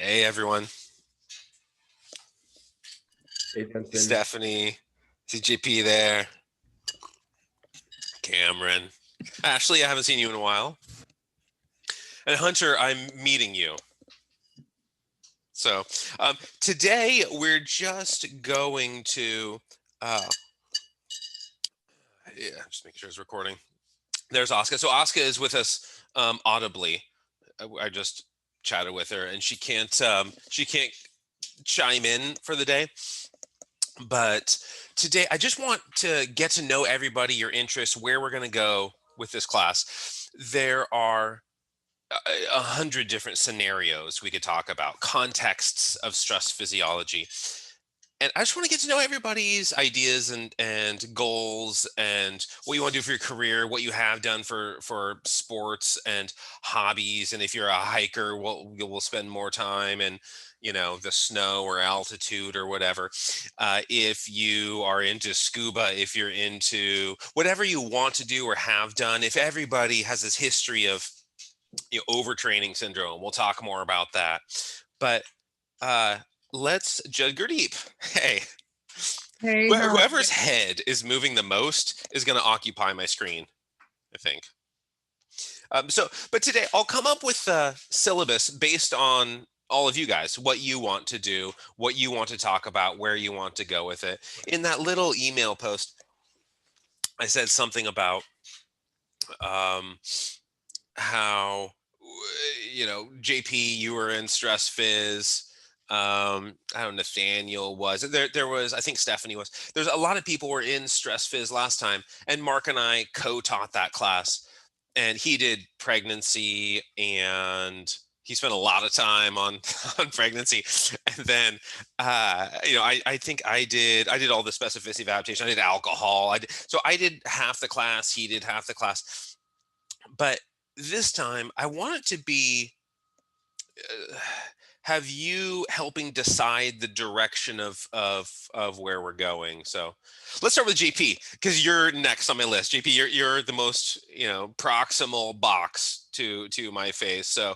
Hey everyone, Hey, Benson. Stephanie, CJP there, Cameron, Ashley, I haven't seen you in a while, and Hunter, I'm meeting you. So today we're just going to, uh, yeah, just making sure it's recording. There's Oscar. So Oscar is with us audibly. I just chatted with her, and she can't chime in for the day. But today, I just want to get to know everybody, your interests, where we're going to go with this class. There are 100 different scenarios we could talk about, contexts of stress physiology. And I just want to get to know everybody's ideas and goals and what you want to do for your career, what you have done for sports and hobbies. And if you're a hiker, we'll spend more time in, the snow or altitude or whatever. If you are into scuba, if you're into whatever you want to do or have done, if everybody has this history of overtraining syndrome, we'll talk more about that. But uh, let's judge Gurdeep. Hey, Hey, how are you? whoever's head is moving the most is going to occupy my screen, I think. But today I'll come up with a syllabus based on all of you guys, what you want to do, what you want to talk about, where you want to go with it. In that little email post, I said something about um, how, JP, you were in stress phys. I don't know, Nathaniel was there was, I think Stephanie was, there's a lot of people were in stress phys last time, and Mark and I co-taught that class, and he did pregnancy, and he spent a lot of time on on pregnancy. And then I think I did all the specificity of adaptation. I did alcohol. So I did half the class, he did half the class. But this time I want it to be uh, have you helping decide the direction of where we're going. So let's start with JP, because you're next on my list. JP, you're the most proximal box to my face. So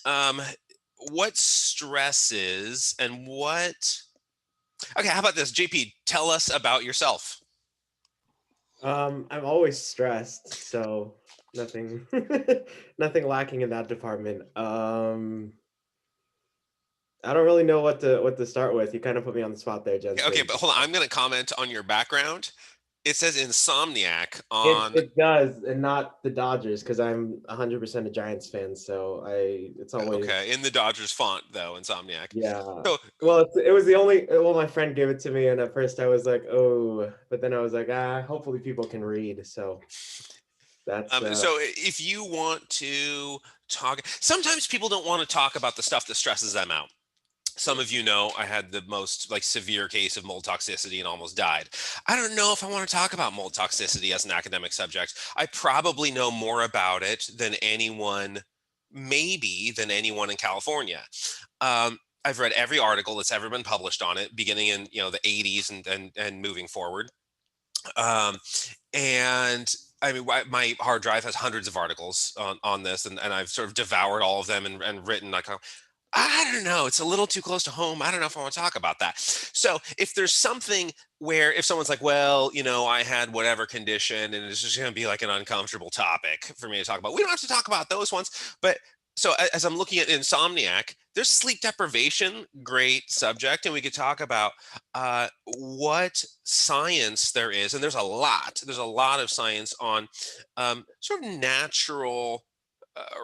um what stresses and what okay, how about this? JP, tell us about yourself. I'm always stressed, so nothing, nothing lacking in that department. I don't really know what to start with. You kind of put me on the spot there, Okay, Jensen. but hold on, I'm going to comment on your background. It says insomniac It on. it does, and not the Dodgers, because I'm 100% a Giants fan. So it's Okay, always, in the Dodgers font though, insomniac. yeah. So Well, it was the only. Well, my friend gave it to me, and at first I was like, oh, but then I was like, hopefully people can read. So that's if you want to talk, sometimes people don't want to talk about the stuff that stresses them out. Some of you know I had the most like severe case of mold toxicity and almost died. I don't know if I want to talk about mold toxicity as an academic subject. I probably know more about it than anyone, maybe than anyone in California. I've read every article that's ever been published on it, beginning in the 80s and moving forward. Um, and I mean, my hard drive has hundreds of articles on this, and I've sort of devoured all of them and written like, I don't know, it's a little too close to home. I don't know if I want to talk about that. So if there's something where if someone's like, well, I had whatever condition, and it's just going to be like an uncomfortable topic for me to talk about, we don't have to talk about those ones. But so as I'm looking at insomniac, there's sleep deprivation, great subject, and we could talk about what science there is, and there's a lot. There's a lot of science on sort of natural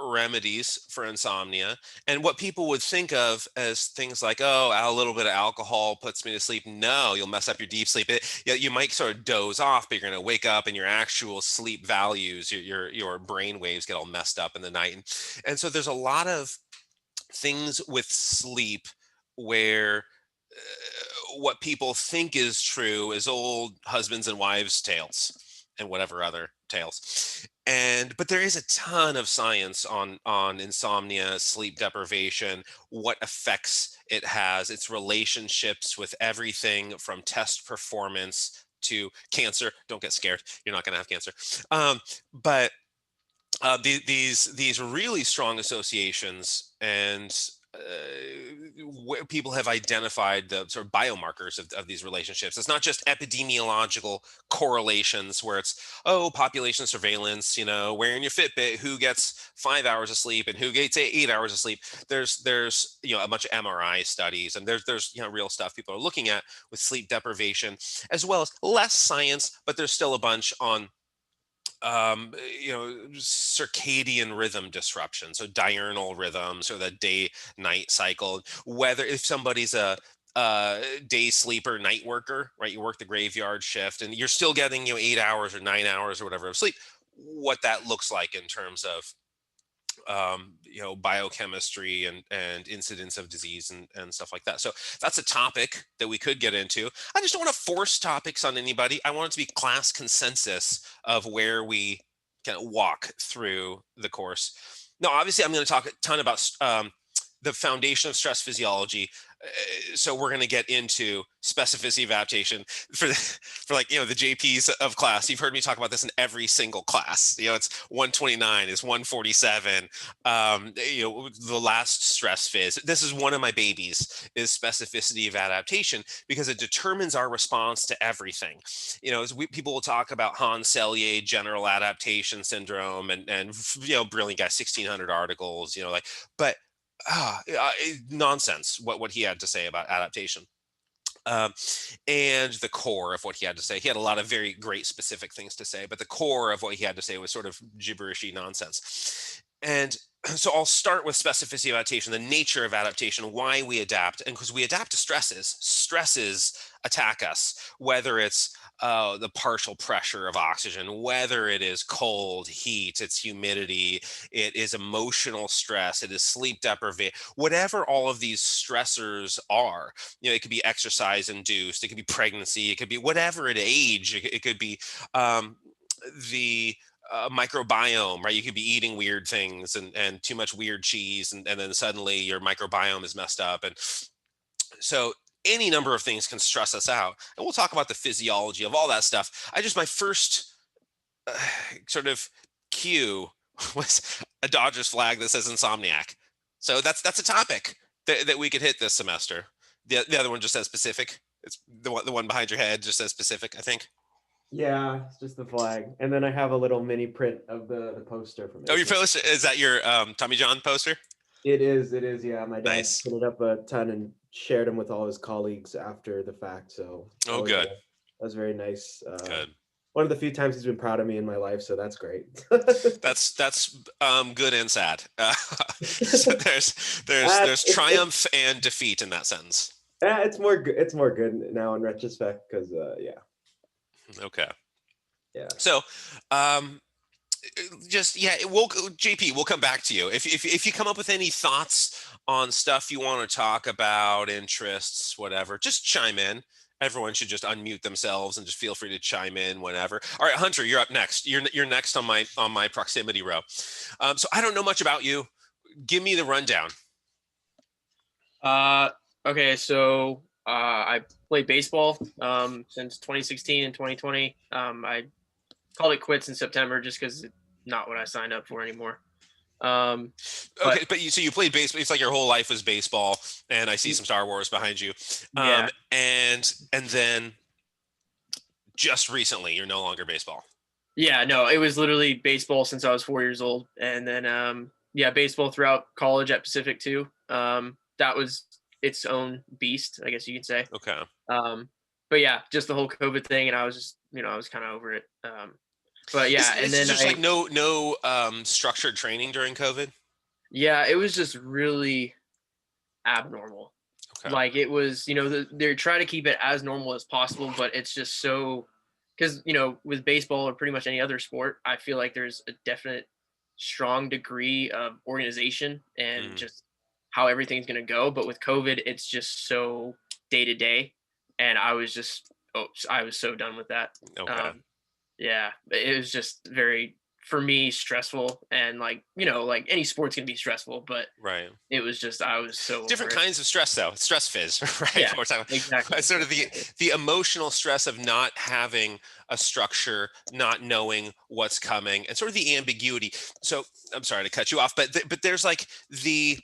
remedies for insomnia, and what people would think of as things like, oh, a little bit of alcohol puts me to sleep. No, you'll mess up your deep sleep. You might sort of doze off, but you're going to wake up and your actual sleep values, your brain waves get all messed up in the night. And so there's a lot of things with sleep where what people think is true is old husbands and wives tales and whatever other tales. And but there is a ton of science on insomnia, sleep deprivation, what effects it has, its relationships with everything from test performance to cancer. Don't get scared, you're not going to have cancer. But these really strong associations, and where people have identified the sort of biomarkers of these relationships. It's not just epidemiological correlations where it's, oh, population surveillance, wearing your Fitbit, who gets 5 hours of sleep and who gets 8 hours of sleep. There's a bunch of MRI studies, and there's real stuff people are looking at with sleep deprivation, as well as less science, but there's still a bunch on circadian rhythm disruption, so diurnal rhythms or the day night cycle. Whether if somebody's a day sleeper, night worker, right? You work the graveyard shift and you're still getting 8 hours or 9 hours or whatever of sleep. What that looks like in terms of biochemistry and incidence of disease and stuff like that. So that's a topic that we could get into. I just don't want to force topics on anybody. I want it to be class consensus of where we kind of walk through the course. Now, obviously, I'm going to talk a ton about the foundation of stress physiology. So we're going to get into specificity of adaptation for the JPs of class. You've heard me talk about this in every single class. It's 129, it's 147. The last stress phys. This is one of my babies, is specificity of adaptation, because it determines our response to everything. People will talk about Hans Selye general adaptation syndrome and brilliant guy, 1,600 articles. But nonsense what he had to say about adaptation, and the core of what he had to say. He had a lot of very great specific things to say, but the core of what he had to say was sort of gibberishy nonsense. And so I'll start with specificity of adaptation, the nature of adaptation, why we adapt. And because we adapt to stresses attack us, whether it's the partial pressure of oxygen, whether it is cold, heat, it's humidity, it is emotional stress, it is sleep deprivation, whatever all of these stressors are. It could be exercise induced, it could be pregnancy, it could be whatever age, it could be the microbiome, right? You could be eating weird things and too much weird cheese, and then suddenly your microbiome is messed up. And so any number of things can stress us out. And we'll talk about the physiology of all that stuff. My first sort of cue was a Dodgers flag that says insomniac. So that's a topic that we could hit this semester. The other one just says Pacific. It's the one behind your head just says Pacific, I think. Yeah, it's just the flag. And then I have a little mini print of the poster from it. Oh, your poster? Is that your Tommy John poster? It is, yeah. My dad Nice. put it up a ton and shared them with all his colleagues after the fact. So good. That was very nice. Good. One of the few times he's been proud of me in my life, so that's great. That's good and sad. So there's triumph and defeat in that sentence. It's more good now in retrospect, because yeah. Okay. Yeah. So, JP, we'll come back to you if you come up with any thoughts on stuff you want to talk about, interests, whatever. Just chime in. Everyone should just unmute themselves and just feel free to chime in whenever. All right, Hunter, you're up next. You're next on my proximity row. So I don't know much about you. Give me the rundown. Okay, so I played baseball since 2016 and 2020. I called it quits in September just because it's not what I signed up for anymore. Okay, but you played baseball. It's like your whole life was baseball, and I see some Star Wars behind you. Yeah. And then just recently, you're no longer baseball. Yeah, no, it was literally baseball since I was 4 years old, and then baseball throughout college at Pacific too. That was its own beast, I guess you could say. Okay. But yeah, just the whole COVID thing, and I was just, I was kind of over it. But yeah, and then just like no structured training during COVID. Yeah, it was just really abnormal. Okay. Like it was, they're trying to keep it as normal as possible, but it's just so, because with baseball or pretty much any other sport, I feel like there's a definite strong degree of organization and just how everything's going to go. But with COVID, it's just so day to day, and I was so done with that. Okay. Yeah, it was just very, for me, stressful, and like any sport's gonna be stressful, but right. It was just, I was so different kinds of stress though. Stress phys, right? Yeah, exactly. Sort of the emotional stress of not having a structure, not knowing what's coming, and sort of the ambiguity. So I'm sorry to cut you off, but there's like the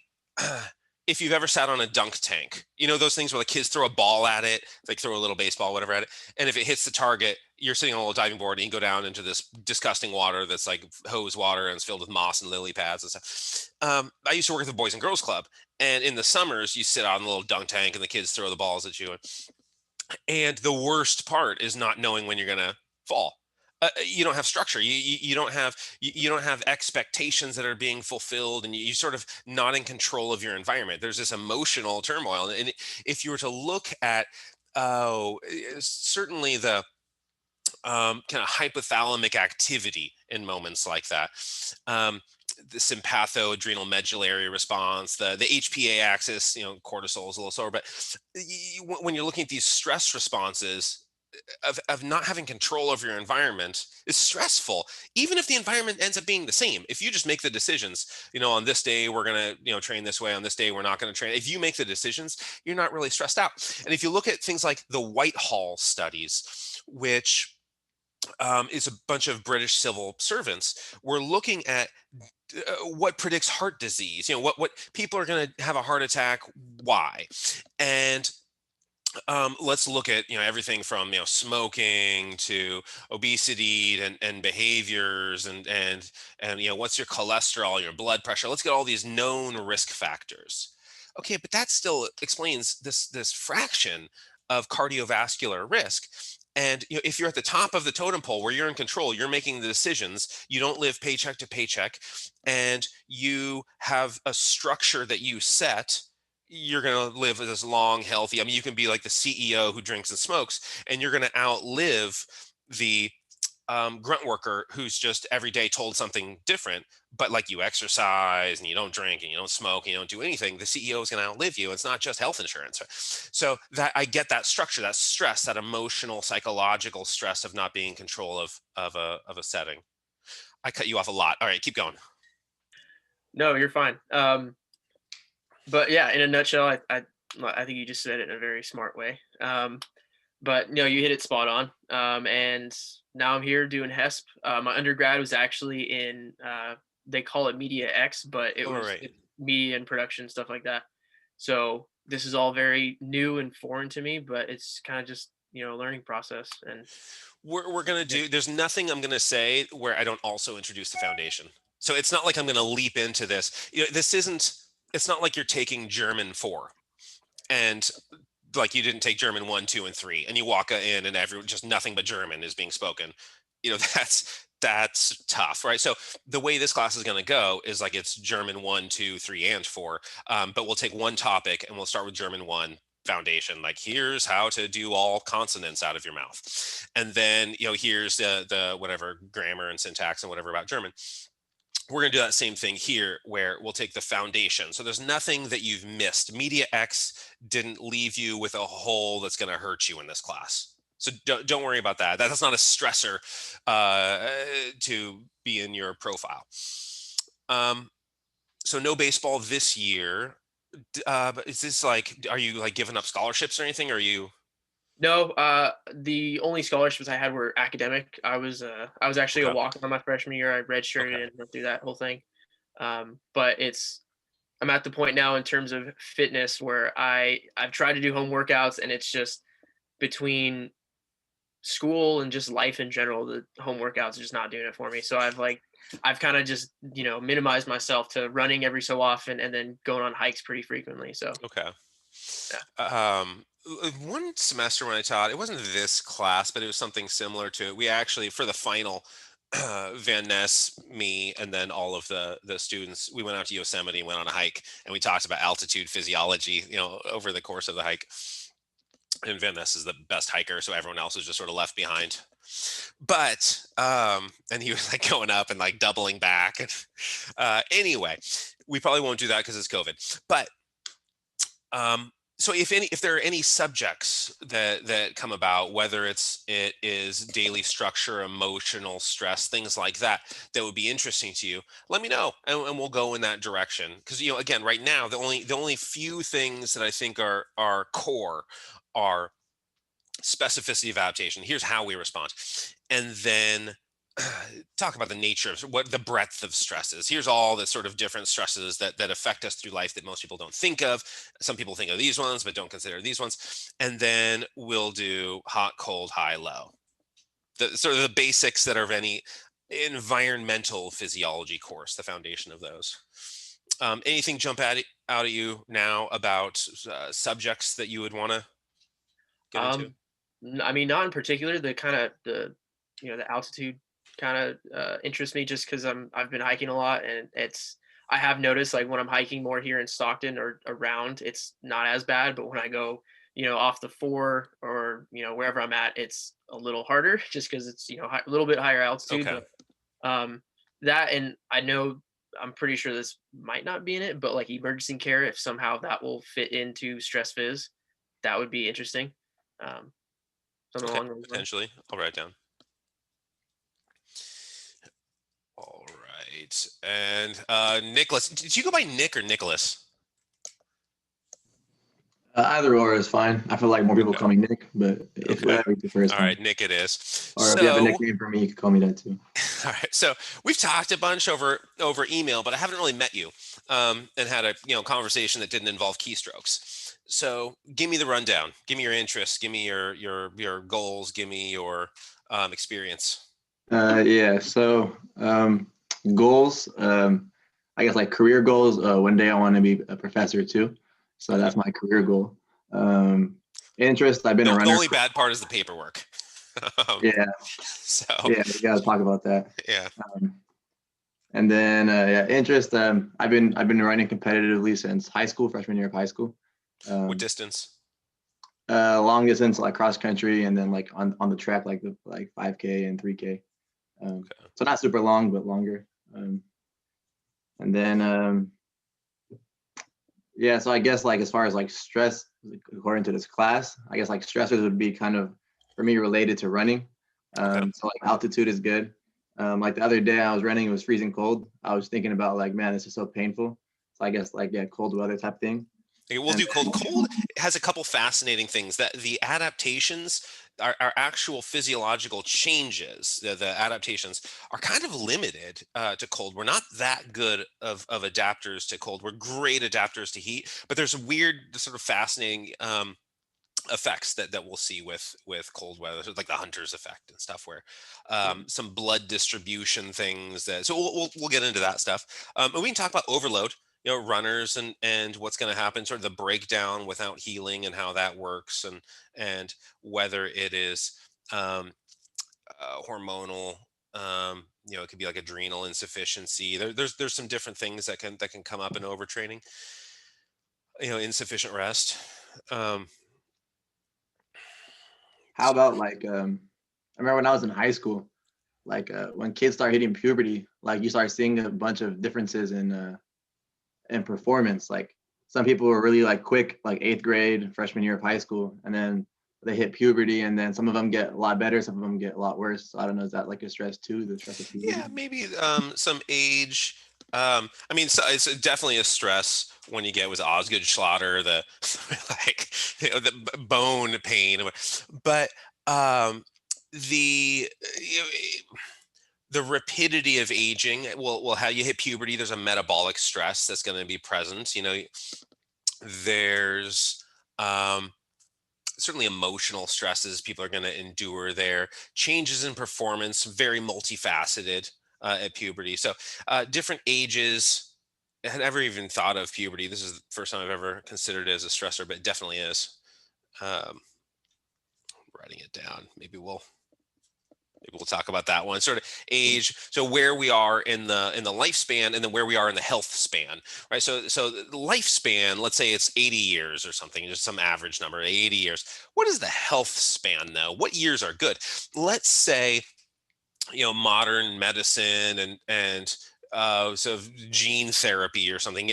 if you've ever sat on a dunk tank, you know those things where the kids throw a ball at it, like throw a little baseball, whatever at it, and if it hits the target, you're sitting on a little diving board and you go down into this disgusting water that's like hose water and it's filled with moss and lily pads and stuff. I used to work at the Boys and Girls Club, and in the summers you sit on the little dunk tank and the kids throw the balls at you, and the worst part is not knowing when you're gonna fall. You don't have structure. You don't have you don't have expectations that are being fulfilled, and you sort of not in control of your environment. There's this emotional turmoil, and if you were to look at certainly the kind of hypothalamic activity in moments like that. The sympatho-adrenal medullary response, the HPA axis, cortisol is a little slower, but when you're looking at these stress responses, of not having control over your environment is stressful, even if the environment ends up being the same. If you just make the decisions, on this day we're going to train this way, on this day we're not going to train, if you make the decisions, you're not really stressed out. And if you look at things like the Whitehall studies, which is a bunch of British civil servants, we're looking at what predicts heart disease, what people are going to have a heart attack, why. And let's look at everything from smoking to obesity and behaviors and what's your cholesterol, your blood pressure. Let's get all these known risk factors. Okay, but that still explains this fraction of cardiovascular risk. And if you're at the top of the totem pole where you're in control, you're making the decisions, you don't live paycheck to paycheck, and you have a structure that you set, you're going to live this long, healthy. I mean, you can be like the CEO who drinks and smokes, and you're going to outlive the grunt worker who's just every day told something different. But like you exercise and you don't drink and you don't smoke and you don't do anything, the CEO is going to outlive you. It's not just health insurance. Right? So that I get that structure, that stress, that emotional, psychological stress of not being in control of a setting. I cut you off a lot. All right, keep going. No, you're fine. But yeah, in a nutshell, I think you just said it in a very smart way. But you hit it spot on. And now I'm here doing HESP. My undergrad was actually in they call it Media X, but it was media and production, stuff like that. So this is all very new and foreign to me, but it's kind of just a learning process. And we're gonna do. There's nothing I'm gonna say where I don't also introduce the foundation. So it's not like I'm gonna leap into this. This isn't. It's not like you're taking German 4 and like you didn't take German 1, 2, and 3 and you walk in and just nothing but German is being spoken. That's tough, right? So the way this class is going to go is like it's German 1, 2, 3, and 4. But we'll take one topic and we'll start with German 1 foundation. Like here's how to do all consonants out of your mouth. And then, here's the whatever grammar and syntax and whatever about German. We're going to do that same thing here where we'll take the foundation. So there's nothing that you've missed. Media X didn't leave you with a hole that's going to hurt you in this class. So don't worry about that. That's not a stressor to be in your profile. So no baseball this year. Is this like, are you like giving up scholarships or anything? Or are you? No, the only scholarships I had were academic. I was actually a walk-on my freshman year. I redshirted and went through that whole thing. But I'm at the point now in terms of fitness where I've tried to do home workouts, and it's just between school and just life in general, the home workouts are just not doing it for me. So I've kind of just minimized myself to running every so often and then going on hikes pretty frequently. So yeah. One semester when I taught, it wasn't this class, but it was something similar to it. We actually, for the final, Van Ness, me, and then all of the students, we went out to Yosemite, went on a hike, and we talked about altitude physiology, over the course of the hike. And Van Ness is the best hiker, so everyone else was just sort of left behind. But and he was like going up and like doubling back. Anyway, we probably won't do that because it's COVID. But so if there are any subjects that come about, whether it is daily structure, emotional stress, things like that would be interesting to you, let me know and we'll go in that direction. Because again, right now the only few things that I think are core are specificity of adaptation. Here's how we respond, and then talk about the nature of what the breadth of stresses. Here's all the sort of different stresses that affect us through life that most people don't think of. Some people think of these ones, but don't consider these ones. And then we'll do hot, cold, high, low. The sort of the basics that are of any environmental physiology course, the foundation of those. Anything jump out at you now about subjects that you would want to get into? I mean, not in particular. The kind of the altitude kind of interests me just because I've been hiking a lot, and I have noticed like when I'm hiking more here in Stockton or around, it's not as bad. But when I go, off the 4 or wherever I'm at, it's a little harder just because it's a little bit higher altitude. Okay. But that, and I know I'm pretty sure this might not be in it, but like emergency care, if somehow that will fit into stress phys, that would be interesting. Um, Something Okay, along those lines. potentially. I'll write it down. All right. And Nicholas, did you go by Nick or Nicholas? Either or is fine. I feel like more people Okay. call me Nick, but if Okay. whatever you prefer is All fine. right, Nick it is. Or if you have a nickname for me, you can call me that too. All right. So we've talked a bunch over email, but I haven't really met you and had a conversation that didn't involve keystrokes. So give me the rundown. Give me your interests. Give me your goals. Give me your experience. Yeah. So goals. I guess like career goals. One day I want to be a professor too. So that's my career goal. Interest. I've been a The runner. only bad part is the paperwork. Yeah. So Yeah, we gotta talk about that. yeah. And then yeah, interest. I've been running competitively since high school, freshman year of high school. What distance? Long distance, like cross country, and then like on the track, like 5K and 3K. Okay. So not super long, but longer. And then yeah, so I guess like as far as like stress, according to this class, I guess like stressors would be kind of for me related to running. Okay. So like altitude is good. Like the other day I was running, it was freezing cold. I was thinking about like, man, this is so painful. So I guess like yeah, cold weather type thing. Okay, we'll do cold. Cold has a couple fascinating things that the adaptations are actual physiological changes. The adaptations are kind of limited to cold. We're not that good of adapters to cold. We're great adapters to heat, but there's weird, sort of fascinating effects that we'll see with cold weather, like the hunter's effect and stuff, where some blood distribution things that, so we'll get into that stuff. And we can talk about overload, runners and what's going to happen, sort of the breakdown without healing and how that works, and whether it is hormonal, it could be like adrenal insufficiency. There's some different things that can come up in overtraining, insufficient rest. How about like I remember when I was in high school, like when kids start hitting puberty, like you start seeing a bunch of differences in performance. Like some people were really like quick, like 8th grade, freshman year of high school, and then they hit puberty, and then some of them get a lot better, some of them get a lot worse. So I don't know, is that like a stress too, the stress of puberty? Yeah, maybe some age. I mean, so it's definitely a stress when you get with Osgood Schlatter, the like the bone pain, but the you know, the rapidity of aging will how you hit puberty. There's a metabolic stress that's going to be present. There's certainly emotional stresses people are going to endure there. Changes in performance, very multifaceted at puberty. So different ages. I had never even thought of puberty. This is the first time I've ever considered it as a stressor, but it definitely is. Writing it down. Maybe we'll talk about that one. Sort of age, so where we are in the lifespan, and then where we are in the health span, right? So the lifespan, let's say it's 80 years or something, just some average number, 80 years. What is the health span though? What years are good? Let's say, modern medicine and so gene therapy or something.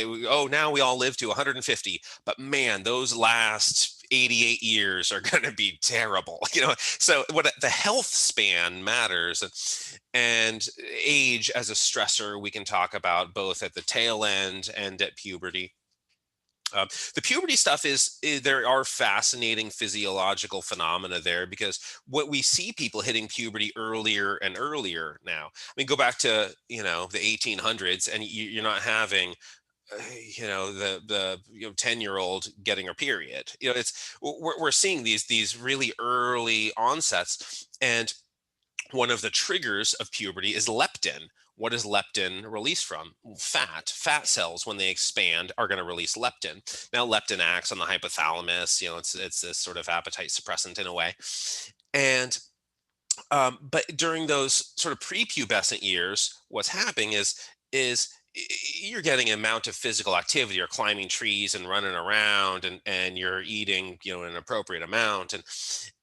Now we all live to 150, but man, those last 88 years are going to be terrible. So what the health span matters, and age as a stressor we can talk about both at the tail end and at puberty. The puberty stuff there are fascinating physiological phenomena there, because what we see people hitting puberty earlier and earlier now. I mean, go back to, the 1800s, and you're not having, the 10-year-old getting her period. We're seeing these really early onsets, and one of the triggers of puberty is leptin. What is leptin released from? Fat. Fat cells, when they expand, are going to release leptin. Now, leptin acts on the hypothalamus. It's this sort of appetite suppressant in a way. And but during those sort of prepubescent years, what's happening is you're getting an amount of physical activity. You're climbing trees and running around, and you're eating, an appropriate amount,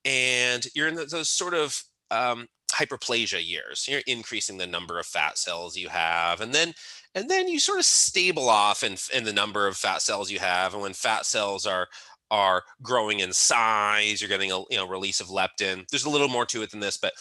and you're in those sort of hyperplasia years. You're increasing the number of fat cells you have, and then you sort of stable off in the number of fat cells you have. And when fat cells are growing in size, you're getting a release of leptin. There's a little more to it than this, but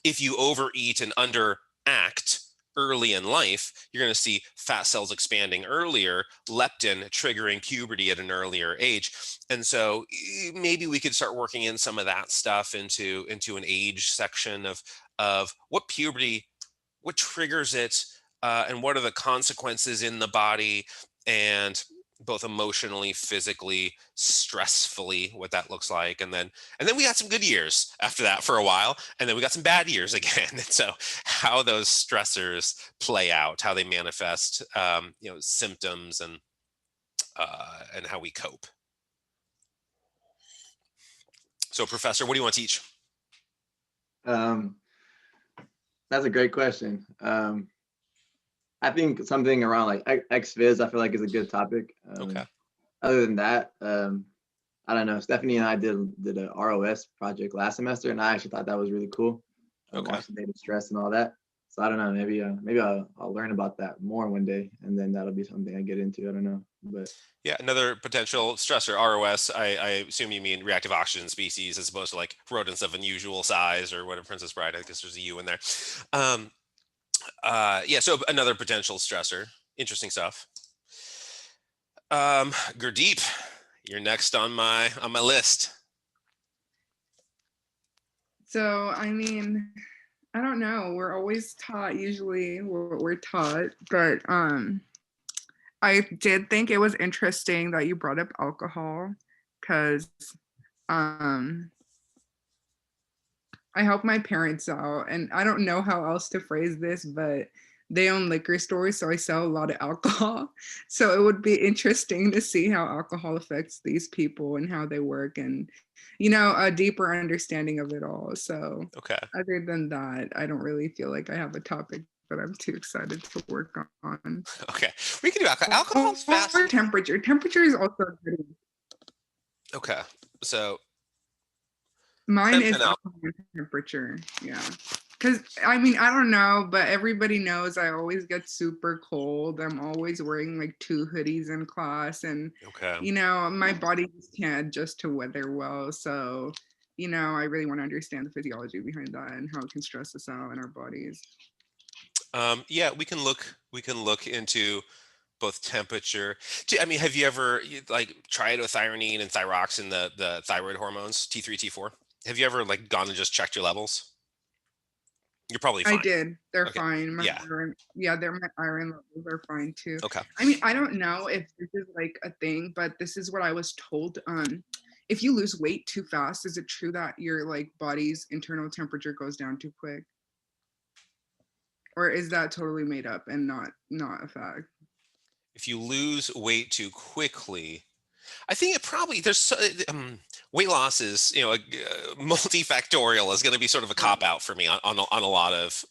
if you overeat and underact early in life, you're going to see fat cells expanding earlier, leptin triggering puberty at an earlier age. And so maybe we could start working in some of that stuff into an age section of what puberty, what triggers it, and what are the consequences in the body, and both emotionally, physically, stressfully, what that looks like. And then we got some good years after that for a while, and then we got some bad years again. And so how those stressors play out, how they manifest, symptoms, and how we cope. So, Professor, what do you want to teach? That's a great question. I think something around like ex-phys, I feel like, is a good topic. Okay. Other than that, I don't know. Stephanie and I did a ROS project last semester, and I actually thought that was really cool. Okay. Oxidative stress and all that. So I don't know. Maybe I'll learn about that more one day, and then that'll be something I get into. I don't know, but yeah, another potential stressor, ROS. I assume you mean reactive oxygen species, as opposed to like rodents of unusual size or whatever. Princess Bride, I guess there's a U in there. Yeah, so another potential stressor. Interesting stuff. Gurdeep, you're next on my list. So, I mean, I don't know. We're always taught usually what we're taught, but I did think it was interesting that you brought up alcohol, because I help my parents out, and I don't know how else to phrase this, but they own liquor stores, so I sell a lot of alcohol. So it would be interesting to see how alcohol affects these people and how they work, and a deeper understanding of it all. So Okay. Other than that, I don't really feel like I have a topic that I'm too excited to work on. Okay, we can do alcohol. Alcohol's fast. Or temperature. Temperature is also good. Okay, so mine is alcohol temperature. Yeah. Because, I mean, I don't know, but everybody knows I always get super cold. I'm always wearing like 2 hoodies in class, and, my body just can't adjust to weather well. So, I really want to understand the physiology behind that and how it can stress us out in our bodies. Yeah, we can look into both temperature. I mean, have you ever like triiodothyronine and thyroxine, the thyroid hormones, T3, T4? Have you ever like gone and just checked your levels? You're probably fine. I did. They're Okay. fine. My iron levels are fine too. Okay. I mean, I don't know if this is like a thing, but this is what I was told. If you lose weight too fast, is it true that your like body's internal temperature goes down too quick? Or is that totally made up and not a fact? If you lose weight too quickly, I think it probably weight loss is multifactorial, is going to be sort of a cop out for me on a lot of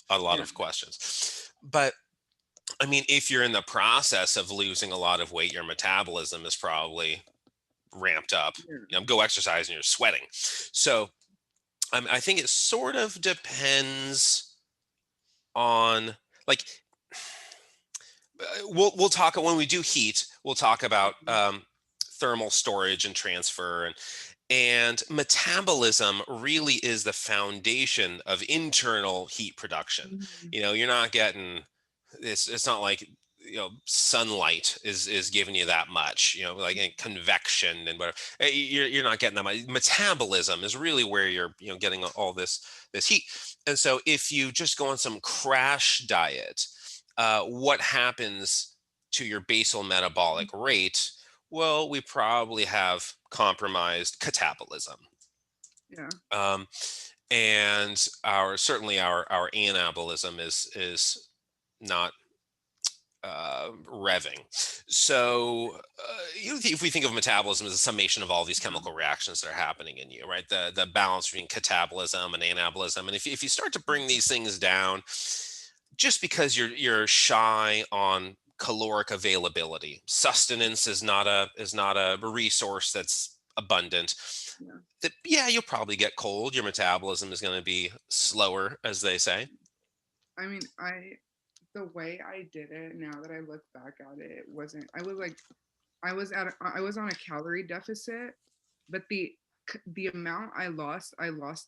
questions. But I mean, if you're in the process of losing a lot of weight, your metabolism is probably ramped up. Go exercise and you're sweating. So I think it sort of depends on like. We'll talk when we do heat. We'll talk about thermal storage and transfer, and metabolism really is the foundation of internal heat production. You're not getting this. It's not like sunlight is giving you that much, like convection and whatever. You're not getting that much. Metabolism is really where you're getting all this heat. And so if you just go on some crash diet, what happens to your basal metabolic rate? Well, we probably have compromised catabolism. Yeah. And our anabolism is not revving. So if we think of metabolism as a summation of all these chemical reactions that are happening in you, right? The balance between catabolism and anabolism. And if you start to bring these things down, just because you're shy on caloric availability, sustenance is not a resource that's abundant. You'll probably get cold. Your metabolism is going to be slower, as they say. I mean, the way I did it, now that I look back at it, it wasn't. I was on a calorie deficit, but the amount I lost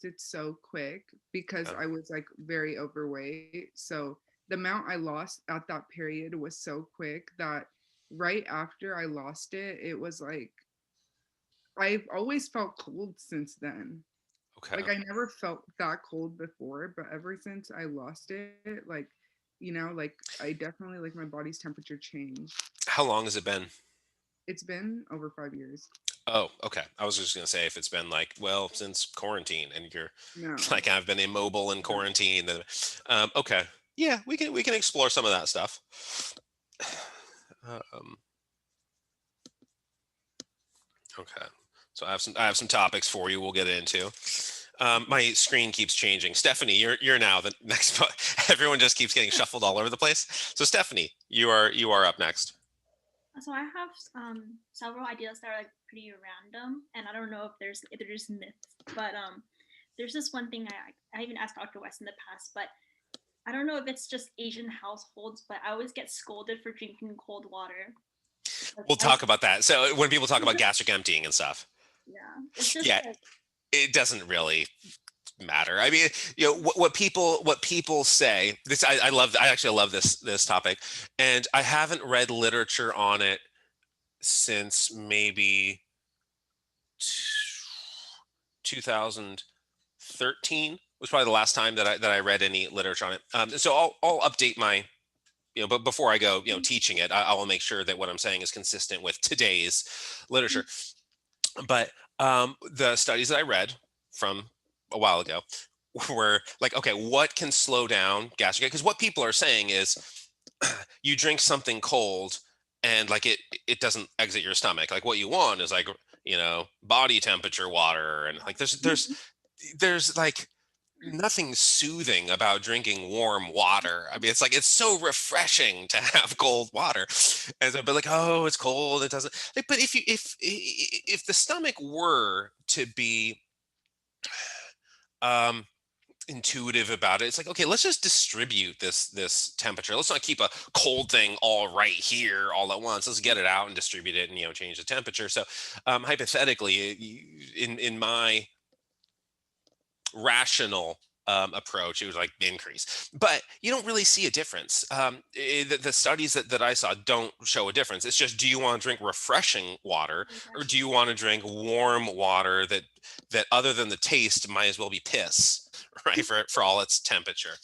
it so quick because I was like very overweight. So the amount I lost at that period was so quick that right after I lost it, it was like I've always felt cold since then. Okay. Like I never felt that cold before, but ever since I lost it, like, like I definitely, like, my body's temperature changed. How long has it been? It's been over 5 years. Oh, okay. I was just gonna say if it's been like, well, since quarantine, and you're No. like, I've been immobile in quarantine. Then, okay, yeah, we can explore some of that stuff. Okay, so I have some topics for you. We'll get into. My screen keeps changing. Stephanie, you're now the next. Everyone just keeps getting shuffled all over the place. So Stephanie, you are up next. So I have several ideas that are like pretty random, and I don't know if they're just myths, but there's this one thing I even asked Dr. West in the past, but I don't know if it's just Asian households, but I always get scolded for drinking cold water. Like, we'll talk about that. So when people talk about gastric emptying and stuff, it's just it doesn't really matter. I mean, what people say. This I actually love this topic, and I haven't read literature on it since maybe 2013 was probably the last time that I read any literature on it. So I'll update my, but before I go, teaching it, I will make sure that what I'm saying is consistent with today's literature. But the studies that I read from a while ago were like, okay, what can slow down gastric? Because what people are saying is you drink something cold and like it doesn't exit your stomach. Like what you want is like, body temperature water. And like there's like nothing soothing about drinking warm water. I mean, it's so refreshing to have cold water. And so, but like, oh, it's cold. It doesn't like, but if the stomach were to be intuitive about it, it's like, okay, let's just distribute this temperature. Let's not keep a cold thing all right here all at once. Let's get it out and distribute it and change the temperature. So hypothetically, in my rational approach, it was like increase, but you don't really see a difference. The studies that I saw don't show a difference. It's just, do you want to drink refreshing water, or do you want to drink warm water that other than the taste might as well be piss, right? For all its temperature.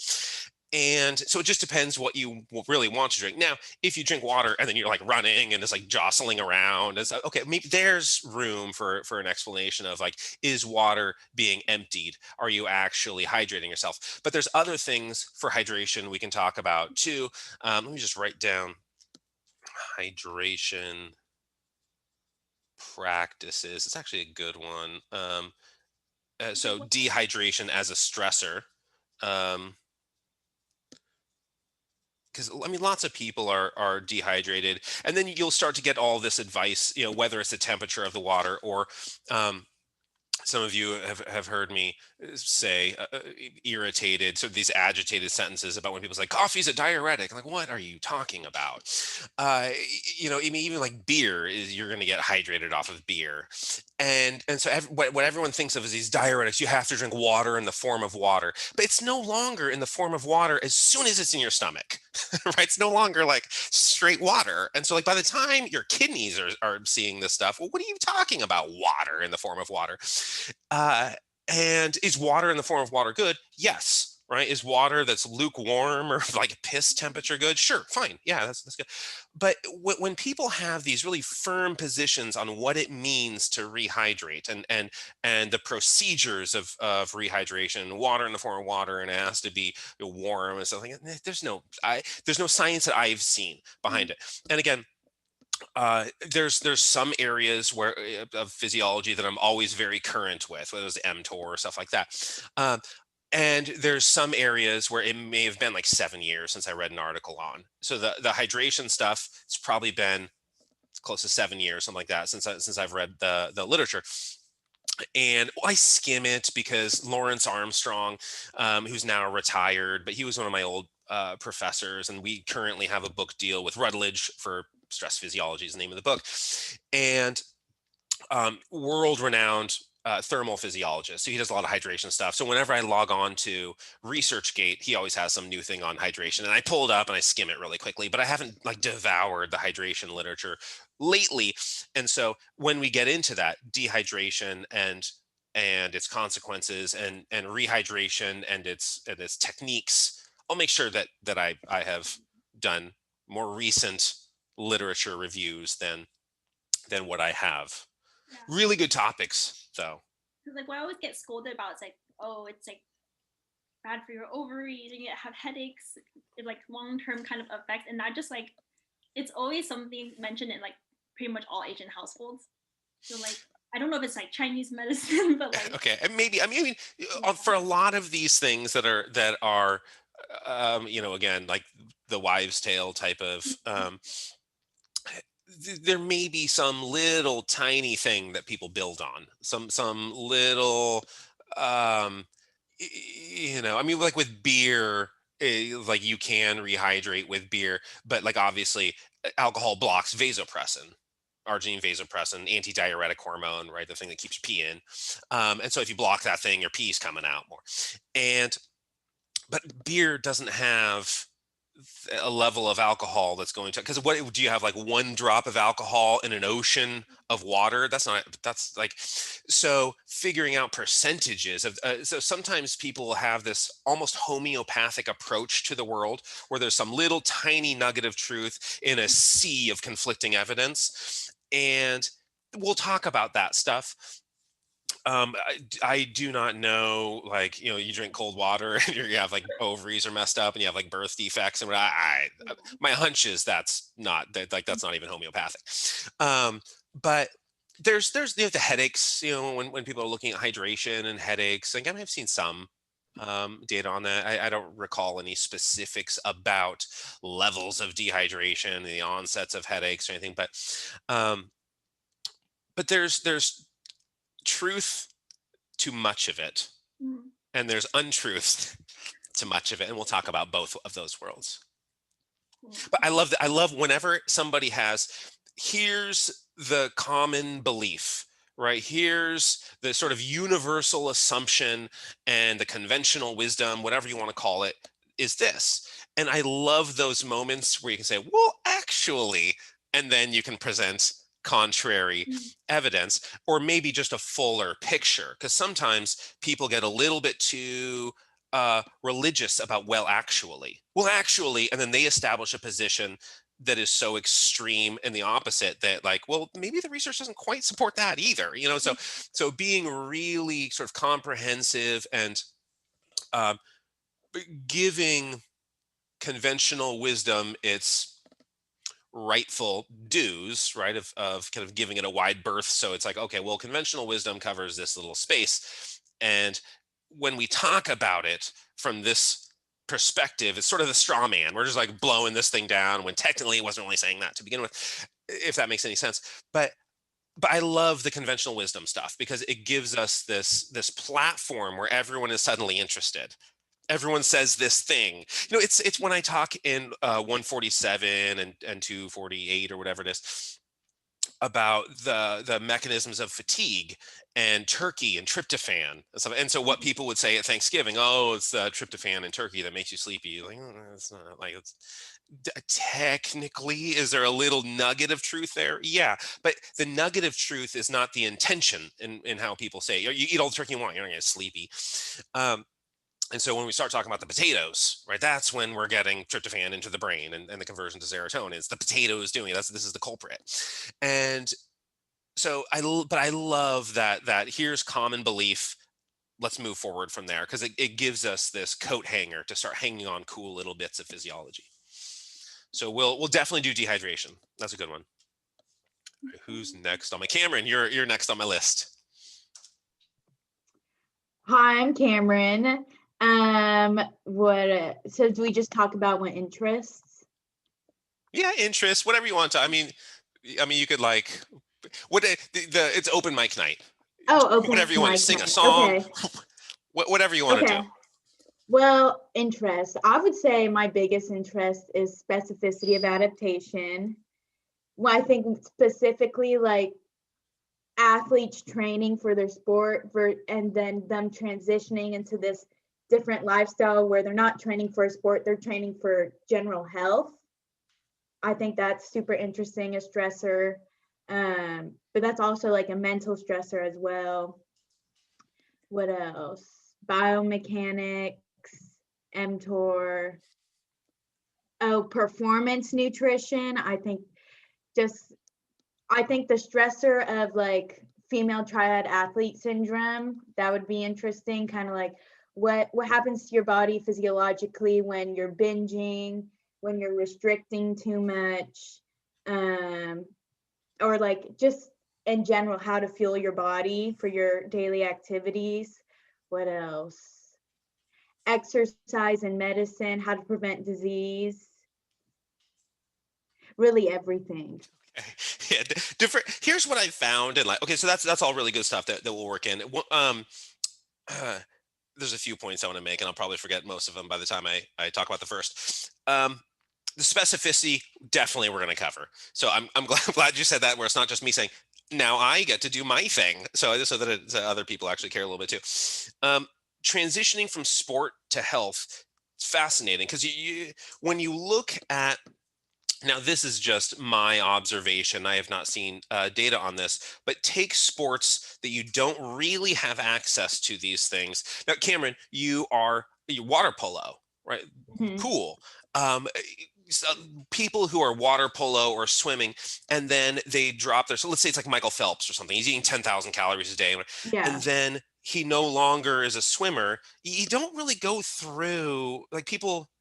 And so it just depends what you really want to drink. Now, if you drink water and then you're like running and it's like jostling around, it's like, okay, maybe there's room for an explanation of like, is water being emptied? Are you actually hydrating yourself? But there's other things for hydration we can talk about too. Let me just write down hydration practices. It's actually a good one. So dehydration as a stressor. Because I mean, lots of people are dehydrated, and then you'll start to get all this advice, whether it's the temperature of the water or some of you have heard me say irritated, so these agitated sentences about when people say coffee's a diuretic. I'm like, what are you talking about? Even like beer you're going to get hydrated off of beer, and so what everyone thinks of as these diuretics, you have to drink water in the form of water, but it's no longer in the form of water as soon as it's in your stomach. right? It's no longer like straight water. And so like by the time your kidneys are seeing this stuff, well, what are you talking about? Water in the form of water. And is water in the form of water good? Yes. Right? Is water that's lukewarm or like piss temperature good? Sure, fine. Yeah, that's good. But when people have these really firm positions on what it means to rehydrate and the procedures of rehydration, water in the form of water, and it has to be warm and stuff like that, there's no science that I've seen behind it. And again, there's some areas where of physiology that I'm always very current with, whether it's mTOR or stuff like that. And there's some areas where it may have been like 7 years since I read an article on. So the hydration stuff, it's probably been close to 7 years, something like that, since I've read the literature. And I skim it because Lawrence Armstrong, who's now retired, but he was one of my old professors, and we currently have a book deal with Routledge for Stress Physiology is the name of the book, and world-renowned thermal physiologist. So he does a lot of hydration stuff. So whenever I log on to ResearchGate, he always has some new thing on hydration, and I pull it up and I skim it really quickly, but I haven't like devoured the hydration literature lately. And so when we get into that dehydration and its consequences and rehydration and its techniques, I'll make sure that I have done more recent literature reviews than what I have. Yeah. Really good topics, though. Because like what I always get scolded about is like, oh, it's like bad for your ovaries, and you have headaches, like long-term kind of effects, and not just like, it's always something mentioned in like pretty much all Asian households. So like, I don't know if it's like Chinese medicine, but like okay, and maybe I mean for a lot of these things that are again like the wives' tale type of there may be some little tiny thing that people build on, some little I mean, like with beer, like you can rehydrate with beer, but like obviously alcohol blocks vasopressin, arginine vasopressin, antidiuretic hormone, right? The thing that keeps pee in. And so if you block that thing, your pee's coming out more. But beer doesn't have a level of alcohol that's going to, because what do you have, like one drop of alcohol in an ocean of water? That's like, so figuring out percentages of so sometimes people have this almost homeopathic approach to the world where there's some little tiny nugget of truth in a sea of conflicting evidence, and we'll talk about that stuff. I do not know, like, you drink cold water and you have like ovaries are messed up and you have like birth defects, and my hunch is that's not even homeopathic. But there's the headaches, when people are looking at hydration and headaches. Like, I mean, I've seen some data on that. I don't recall any specifics about levels of dehydration and the onsets of headaches or anything, but there's truth to much of it, and there's untruth to much of it, and we'll talk about both of those worlds. But I love whenever somebody here's the common belief, right? Here's the sort of universal assumption and the conventional wisdom, whatever you want to call it, is this. And I love those moments where you can say, well, actually, and then you can present contrary evidence, or maybe just a fuller picture, because sometimes people get a little bit too religious about well actually, and then they establish a position that is so extreme and the opposite that, like, well, maybe the research doesn't quite support that either, so being really sort of comprehensive and giving conventional wisdom its rightful dues, right, of kind of giving it a wide berth. So it's like, okay, well, conventional wisdom covers this little space, and when we talk about it from this perspective, it's sort of the straw man. We're just like blowing this thing down when technically it wasn't really saying that to begin with, if that makes any sense. But I love the conventional wisdom stuff because it gives us this platform where everyone is suddenly interested. Everyone says this thing. It's when I talk in 147 and 248 or whatever it is, about the mechanisms of fatigue and turkey and tryptophan and stuff. And so what people would say at Thanksgiving, oh, it's the tryptophan and turkey that makes you sleepy. Like, oh, it's not like it's technically, is there a little nugget of truth there? Yeah, but the nugget of truth is not the intention in how people say, you eat all the turkey you want, you're not gonna get sleepy. And so when we start talking about the potatoes, right, that's when we're getting tryptophan into the brain and the conversion to serotonin. It's the potatoes doing it. This is the culprit. And so but I love that here's common belief. Let's move forward from there, because it gives us this coat hanger to start hanging on cool little bits of physiology. So we'll definitely do dehydration. That's a good one. Right, who's next on my Cameron? You're next on my list. Hi, I'm Cameron. So do we just talk about what interests? Yeah, interests, whatever you want to. I mean, you could like, it's open mic night. Oh, open whatever you want to sing a song. Okay. Whatever you want to do. Well, interest. I would say my biggest interest is specificity of adaptation. Well, I think specifically like athletes training for their sport and then them transitioning into this different lifestyle where they're not training for a sport, they're training for general health. I think that's super interesting, a stressor. But that's also like a mental stressor as well. What else? Biomechanics, mTOR. Oh, performance nutrition. I think the stressor of like female triad athlete syndrome, that would be interesting. Kind of like what happens to your body physiologically when you're binging, when you're restricting too much, or like just in general, how to fuel your body for your daily activities. What else? Exercise and medicine, how to prevent disease. Really everything. Yeah, different. Here's what I found, and like, okay, so that's all really good stuff that will work in. There's a few points I want to make, and I'll probably forget most of them by the time I talk about the first. The specificity, definitely we're going to cover. So I'm glad you said that, where it's not just me saying, now I get to do my thing. So that other people actually care a little bit too. Transitioning from sport to health, it's fascinating, because when you look at, now this is just my observation, I have not seen data on this, but take sports that you don't really have access to these things. Now, Cameron, you water polo, right? Mm-hmm. Cool. So people who are water polo or swimming, and then they drop so let's say it's like Michael Phelps or something. He's eating 10,000 calories a day. Yeah. And then he no longer is a swimmer. You don't really go through, like, people,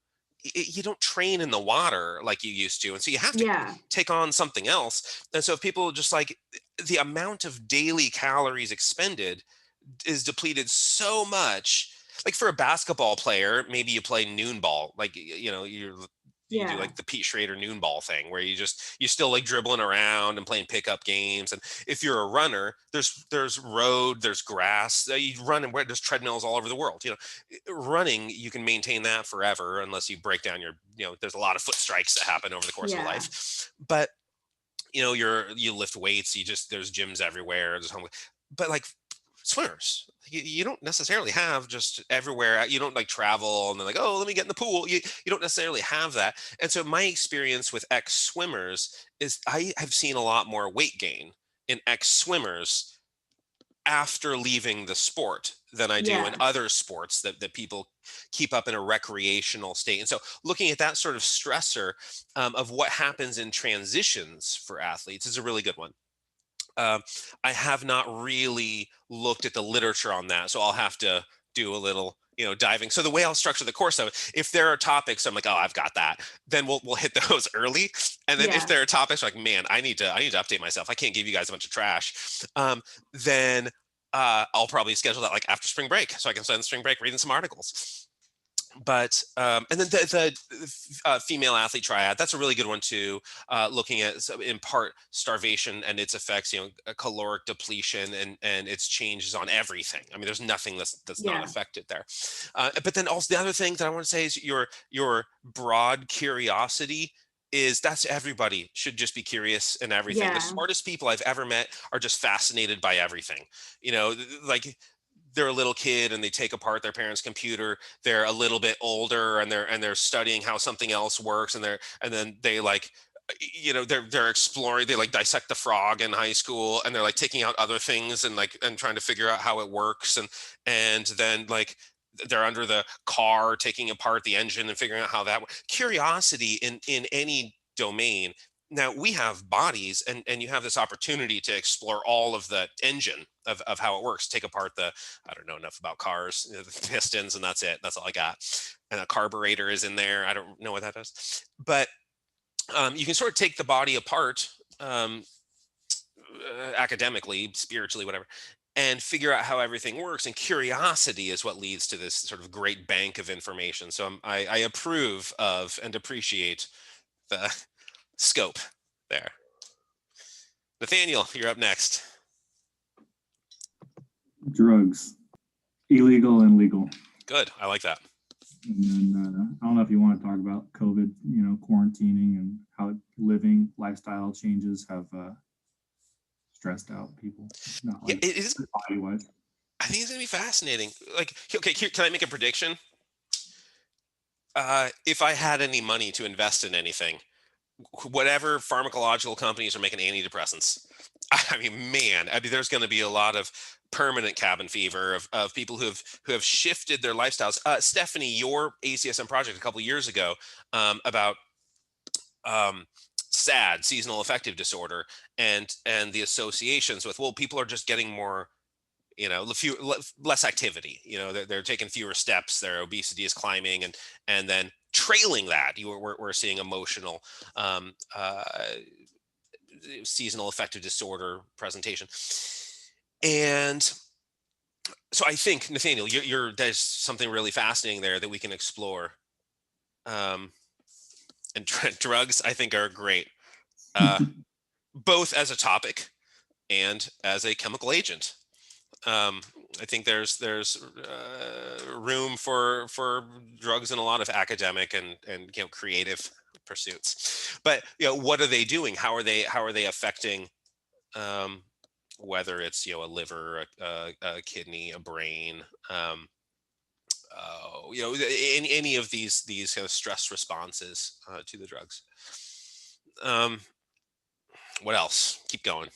you don't train in the water like you used to. And so you have to take on something else. And so if people just like, the amount of daily calories expended is depleted so much. Like for a basketball player, maybe you play noon ball, like, you do like the Pete Schrader noon ball thing, where you still like dribbling around and playing pickup games. And if you're a runner, there's road, there's grass, you run, and there's treadmills all over the world. Running, you can maintain that forever unless you break down there's a lot of foot strikes that happen over the course of life. But you lift weights, there's gyms everywhere, but like swimmers, you don't necessarily have just everywhere. You don't like travel and then like, oh, let me get in the pool. You don't necessarily have that. And so my experience with ex-swimmers is I have seen a lot more weight gain in ex-swimmers after leaving the sport than I do in other sports that people keep up in a recreational state. And so looking at that sort of stressor of what happens in transitions for athletes is a really good one. I have not really looked at the literature on that, so I'll have to do a little, diving. So the way I'll structure the course, though, if there are topics I'm like, oh, I've got that, then we'll hit those early. And then if there are topics like, man, I need to update myself, I can't give you guys a bunch of trash, then I'll probably schedule that like after spring break, so I can spend spring break reading some articles. But and then the female athlete triad, that's a really good one too, looking at in part starvation and its effects, caloric depletion and its changes on everything. I mean, there's nothing that's not affected there. But then also the other thing that I want to say is your broad curiosity is that's everybody should just be curious in everything. The Yeah. smartest people I've ever met are just fascinated by everything. Like they're a little kid and they take apart their parents' computer. They're a little bit older and they're studying how something else works, and then they like they're exploring, they like dissect the frog in high school, and they're like taking out other things and trying to figure out how it works, and then like they're under the car taking apart the engine and figuring out how that works. Curiosity in any domain. Now we have bodies, and you have this opportunity to explore all of the engine of how it works. Take apart I don't know enough about cars, the pistons, and that's it. That's all I got. And a carburetor is in there. I don't know what that does. But you can sort of take the body apart, academically, spiritually, whatever, and figure out how everything works. And curiosity is what leads to this sort of great bank of information. So I approve of and appreciate the scope there. Nathaniel, you're up next. Drugs, illegal and legal. Good. I like that. And then I don't know if you want to talk about COVID, quarantining and how living lifestyle changes have stressed out people. Not like it is body-wise. I think it's gonna be fascinating. Like, okay, can I make a prediction? If I had any money to invest in anything, whatever pharmacological companies are making antidepressants, I mean, man, there's going to be a lot of permanent cabin fever of people who have shifted their lifestyles. Stephanie, your ACSM project a couple years ago about SAD, seasonal affective disorder, and the associations with, well, people are just getting more, less activity. They're taking fewer steps. Their obesity is climbing, and then trailing that, we're seeing emotional seasonal affective disorder presentation. And so I think, Nathaniel, there's something really fascinating there that we can explore. And drugs, I think, are great, both as a topic and as a chemical agent. I think there's room for drugs in a lot of academic and creative pursuits. But what are they doing? How are they affecting whether it's a liver, a kidney, a brain, any of these kind of stress responses to the drugs. What else? Keep going.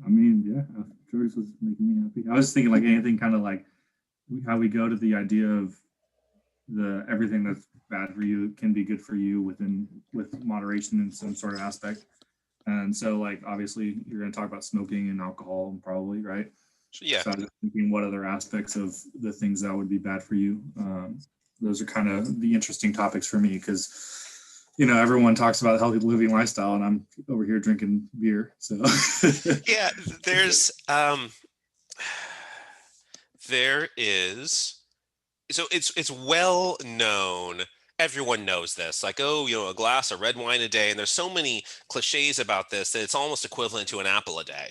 I mean, yeah, drugs was making me happy. I was thinking like anything kind of like how we go to the idea of everything that's bad for you can be good for you with moderation in some sort of aspect. And so like, obviously you're going to talk about smoking and alcohol probably, right? Yeah. So I was thinking what other aspects of the things that would be bad for you. Those are kind of the interesting topics for me because, everyone talks about healthy living lifestyle and I'm over here drinking beer. So yeah, there is, so it's well known. Everyone knows this, like, a glass of red wine a day. And there's so many cliches about this that it's almost equivalent to an apple a day.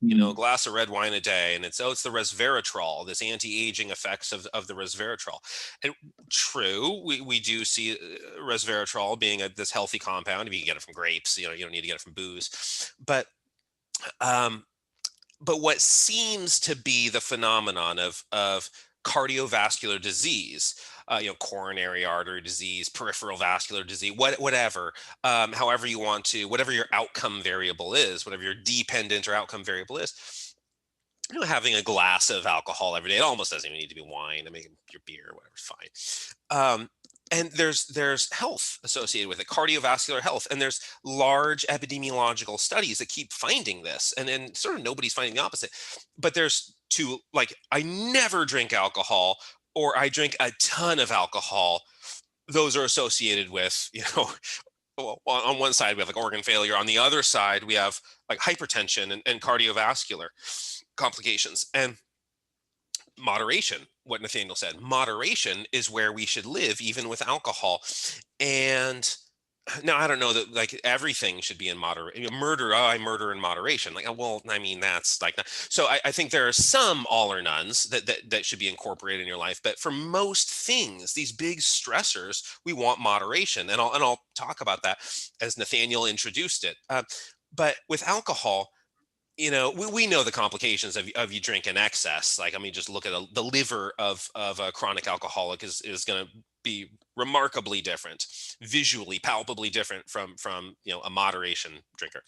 A glass of red wine a day, and it's the resveratrol, this anti-aging effects of the resveratrol. And true, we do see resveratrol being this healthy compound. If you can get it from grapes, you don't need to get it from booze. But what seems to be the phenomenon of cardiovascular disease, coronary artery disease, peripheral vascular disease, whatever, however you want to, whatever your outcome variable is, whatever your dependent or outcome variable is, having a glass of alcohol every day, it almost doesn't even need to be wine. I mean, your beer, whatever's fine. And there's health associated with it, cardiovascular health. And there's large epidemiological studies that keep finding this. And sort of nobody's finding the opposite. But there's two, like, I never drink alcohol or I drink a ton of alcohol. Those are associated with, on one side, we have like organ failure. On the other side, we have like hypertension and cardiovascular complications. And moderation, what Nathaniel said, moderation is where we should live, even with alcohol. And Now, I don't know that like everything should be in moderation. Murder, oh, I murder in moderation. Like, well, I mean, that's like, so I think there are some all or nones that should be incorporated in your life. But for most things, these big stressors, we want moderation. And I'll talk about that as Nathaniel introduced it. But with alcohol, we know the complications of you drink in excess. Like, I mean, just look at the liver of a chronic alcoholic is going to be remarkably different, visually, palpably different from a moderation drinker.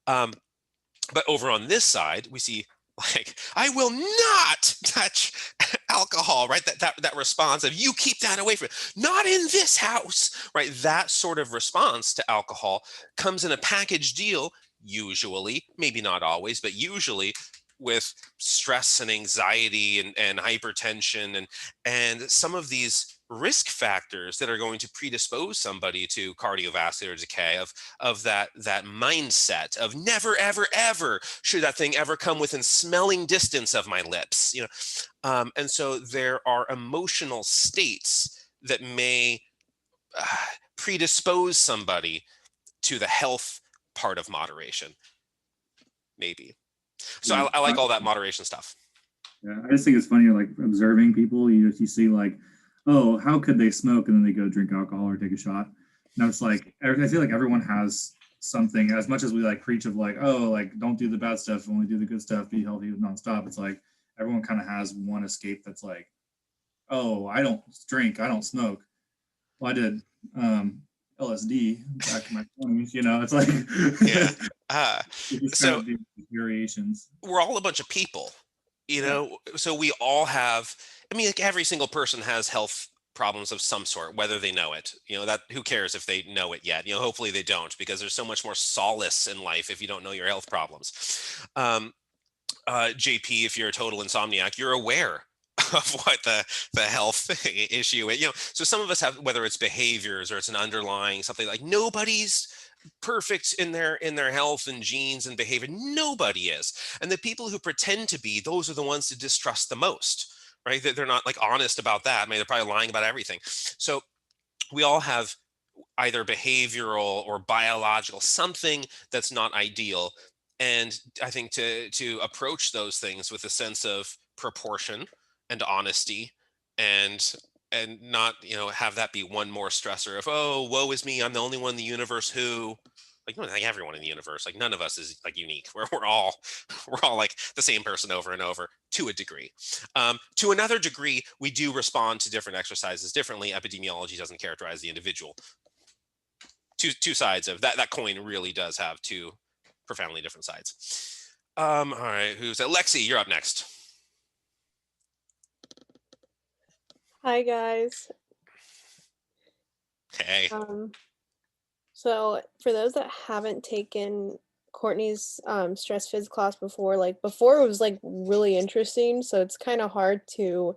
But over on this side, we see like, I will not touch alcohol, right? That response of, you keep that away from it, not in this house, right? That sort of response to alcohol comes in a package deal, usually, maybe not always, but usually with stress and anxiety and hypertension and some of these risk factors that are going to predispose somebody to cardiovascular decay of that mindset of never ever should that thing ever come within smelling distance of my lips, and so there are emotional states that may predispose somebody to the health part of moderation, maybe. So Yeah, I like all that moderation stuff. Yeah, I just think it's funny, like observing people. You see like, oh, how could they smoke and then they go drink alcohol or take a shot? And it's like, I feel like everyone has something. As much as we like preach of like, oh, like don't do the bad stuff, only do the good stuff, be healthy nonstop. It's like everyone kind of has one escape that's like, oh, I don't drink, I don't smoke. Well, I did LSD back in my 20s. It's like yeah. So variations. We're all a bunch of people, so we all have, I mean, like every single person has health problems of some sort, whether they know it, that who cares if they know it yet, hopefully they don't, because there's so much more solace in life if you don't know your health problems. JP, if you're a total insomniac, you're aware of what the health issue is. So some of us have, whether it's behaviors or it's an underlying something, like nobody's perfect in their health and genes and behavior. Nobody is. And the people who pretend to be, those are the ones to distrust the most, right? They're not like honest about that. I mean, they're probably lying about everything. So we all have either behavioral or biological something that's not ideal. And I think to approach those things with a sense of proportion and honesty and not have that be one more stressor of, oh, woe is me, I'm the only one in the universe who, like, like everyone in the universe, like none of us is like unique. We're all like the same person over and over to a degree. To another degree, we do respond to different exercises differently. Epidemiology doesn't characterize the individual. Two sides of that coin really does have two profoundly different sides. All right, who's that? Lexi, you're up next. Hi guys. Hey. So for those that haven't taken Courtney's stress phys class before, like before it was like really interesting, so it's kind of hard to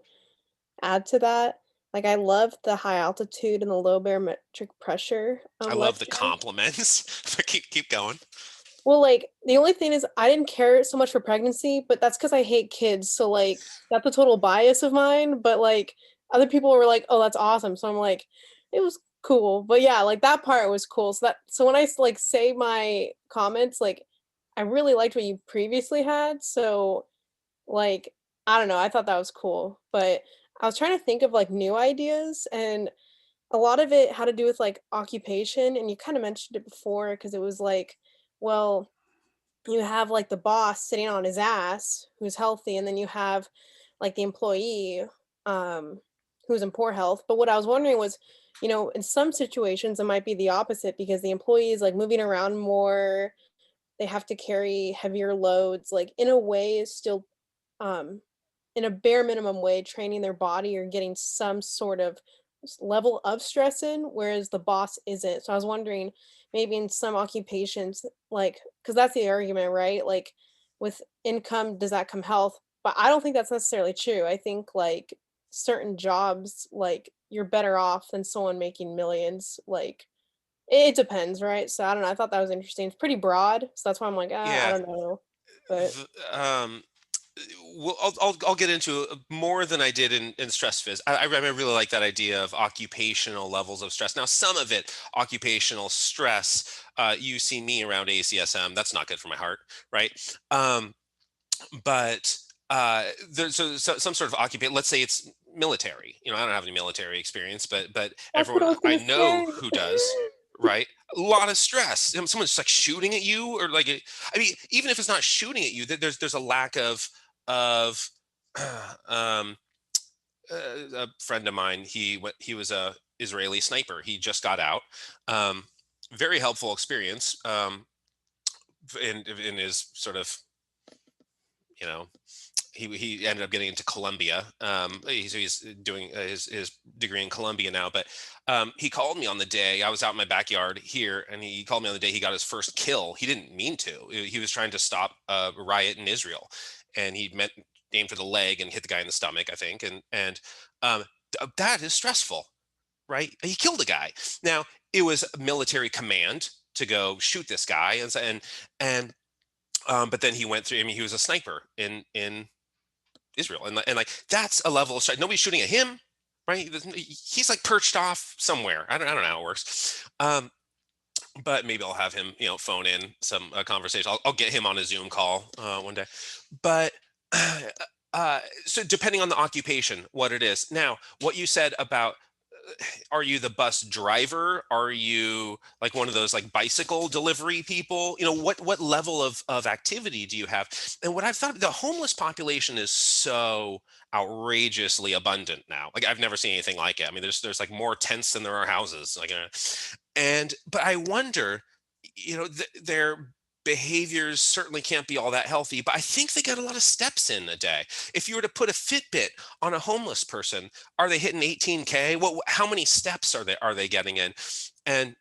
add to that. Like I love the high altitude and the low barometric pressure. I love the compliments. keep going. Well, like the only thing is I didn't care so much for pregnancy, but that's because I hate kids. So like that's a total bias of mine. But like other people were like, "Oh, that's awesome." So I'm like, it was cool. But yeah, like that part was cool. So when I like say my comments, like I really liked what you previously had. So like I don't know, I thought that was cool. But I was trying to think of like new ideas, and a lot of it had to do with like occupation, and you kind of mentioned it before because it was like, well, you have like the boss sitting on his ass who's healthy, and then you have like the employee who's in poor health. But what I was wondering was, in some situations it might be the opposite because the employee is like moving around more, they have to carry heavier loads, like in a way is still in a bare minimum way training their body or getting some sort of level of stress in, whereas the boss isn't. So I was wondering, maybe in some occupations, like, because that's the argument, right? Like with income, does that come health? But I don't think that's necessarily true. I think like certain jobs, like you're better off than someone making millions. Like it depends, right? So I don't know. I thought that was interesting. It's pretty broad, so that's why I'm like, I don't know. But well, I'll get into more than I did in stress phys. I really like that idea of occupational levels of stress. Now, some of it, occupational stress, you see me around ACSM. That's not good for my heart, right? But there's so some sort of occupation. Let's say it's military. I don't have any military experience, but That's everyone what I I was know gonna say. who does, right? A lot of stress. Someone's like shooting at you, or like, I mean, even if it's not shooting at you, there's a lack of um, a friend of mine. He was a Israeli sniper. He just got out. Very helpful experience. In his sort of, you know he ended up getting into Columbia. He's doing his degree in Columbia now. But he called me on the day I was out in my backyard here, and he called me on the day he got his first kill. He didn't mean to. He was trying to stop a riot in Israel, and aimed for the leg and hit the guy in the stomach, I think. And that is stressful, right? He killed a guy. Now, it was military command to go shoot this guy, and but then he went through. I mean, he was a sniper in Israel, and like that's a level of stress. Nobody's shooting at him, right? He's like perched off somewhere. I don't know how it works. But maybe I'll have him, phone in some conversation. I'll get him on a Zoom call one day. But so depending on the occupation, what it is. Now, what you said about, are you the bus driver? Are you like one of those like bicycle delivery people? What level of activity do you have? And what I've thought, the homeless population is so outrageously abundant now. Like, I've never seen anything like it. I mean, there's like more tents than there are houses. But I wonder, their behaviors certainly can't be all that healthy, but I think they got a lot of steps in a day. If you were to put a Fitbit on a homeless person, are they hitting 18K? How many steps are they getting in? And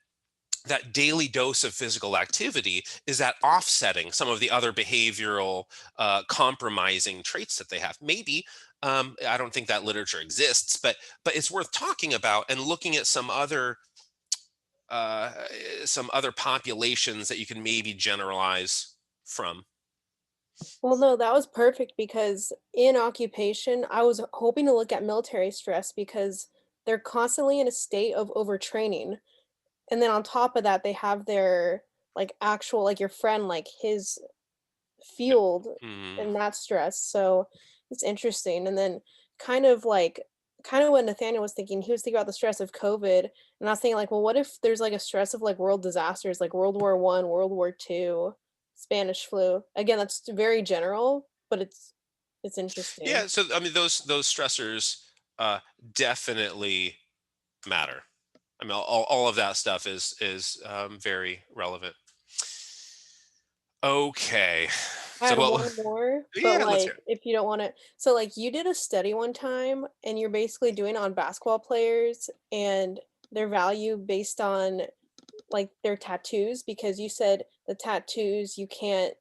that daily dose of physical activity, is that offsetting some of the other behavioral compromising traits that they have? Maybe. I don't think that literature exists, but it's worth talking about and looking at uh, some other populations that you can maybe generalize from. Well, no, that was perfect because in occupation, I was hoping to look at military stress because they're constantly in a state of overtraining. And then on top of that, they have their like actual, like your friend, like his field Mm. and that stress. So it's interesting. And then kind of what Nathaniel was thinking, he was thinking about the stress of COVID. And I was thinking like, well, what if there's like a stress of like world disasters, like World War I, World War II, Spanish flu. Again, that's very general, but it's interesting. Yeah, so I mean, those stressors definitely matter. I mean, all of that stuff is very relevant. Okay, I so had one more, but yeah, let's hear like if you don't want to, so like you did a study one time and you're basically doing it on basketball players and their value based on like their tattoos because you said the tattoos you can't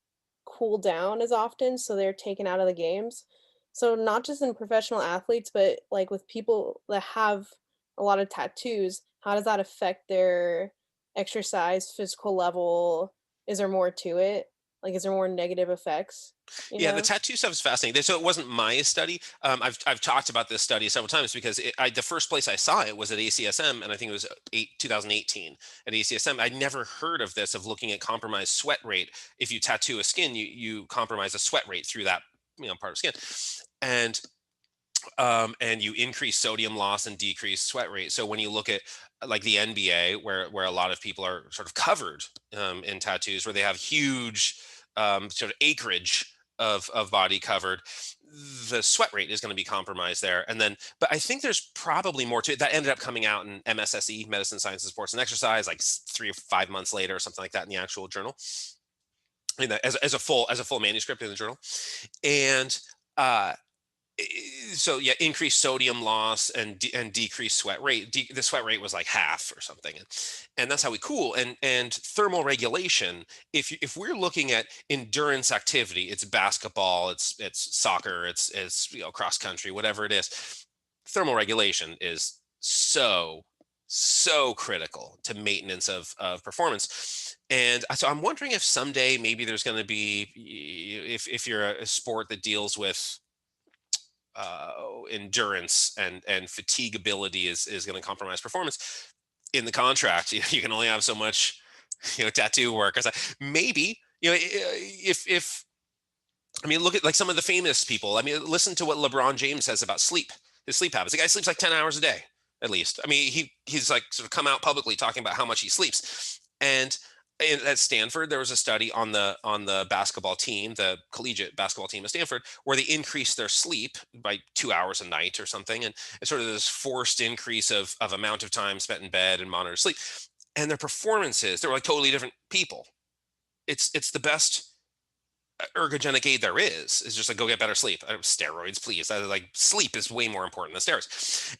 cool down as often, so they're taken out of the games. So not just in professional athletes, but like with people that have a lot of tattoos, how does that affect their exercise, physical level? Is there more to it? Like, is there more negative effects? You Yeah, the know? tattoo stuff is fascinating. So it wasn't my study. I've talked about this study several times because the first place I saw it was at ACSM, and I think it was 2018 at ACSM. I'd never heard of this, of looking at compromised sweat rate. If you tattoo a skin, you compromise a sweat rate through that part of skin, and you increase sodium loss and decrease sweat rate. So when you look at like the NBA, where a lot of people are sort of covered in tattoos, where they have huge sort of acreage of body covered, the sweat rate is going to be compromised there. And then, but I think there's probably more to it. That ended up coming out in MSSE, Medicine, Sciences, Sports, and Exercise, like 3 or 5 months later or something like that in the actual journal, as a full manuscript in the journal. And so yeah, increased sodium loss and decreased sweat rate. The sweat rate was like half or something, and that's how we cool. And thermal regulation. If we're looking at endurance activity, it's basketball, it's soccer, it's cross country, whatever it is. Thermal regulation is so critical to maintenance of performance. And so I'm wondering if someday maybe there's going to be, if you're a sport that deals with endurance and fatigability is going to compromise performance, in the contract, you can only have so much, tattoo work. Maybe, if I mean, look at like some of the famous people. I mean, listen to what LeBron James says about sleep, his sleep habits. The guy sleeps like 10 hours a day, at least. I mean, he's like sort of come out publicly talking about how much he sleeps. And at Stanford, there was a study on the basketball team, the collegiate basketball team at Stanford, where they increased their sleep by 2 hours a night or something. And it's sort of this forced increase of amount of time spent in bed and monitor sleep. And their performances, they were like totally different people. It's the best ergogenic aid there is just like, go get better sleep. Steroids, please. Like, sleep is way more important than steroids.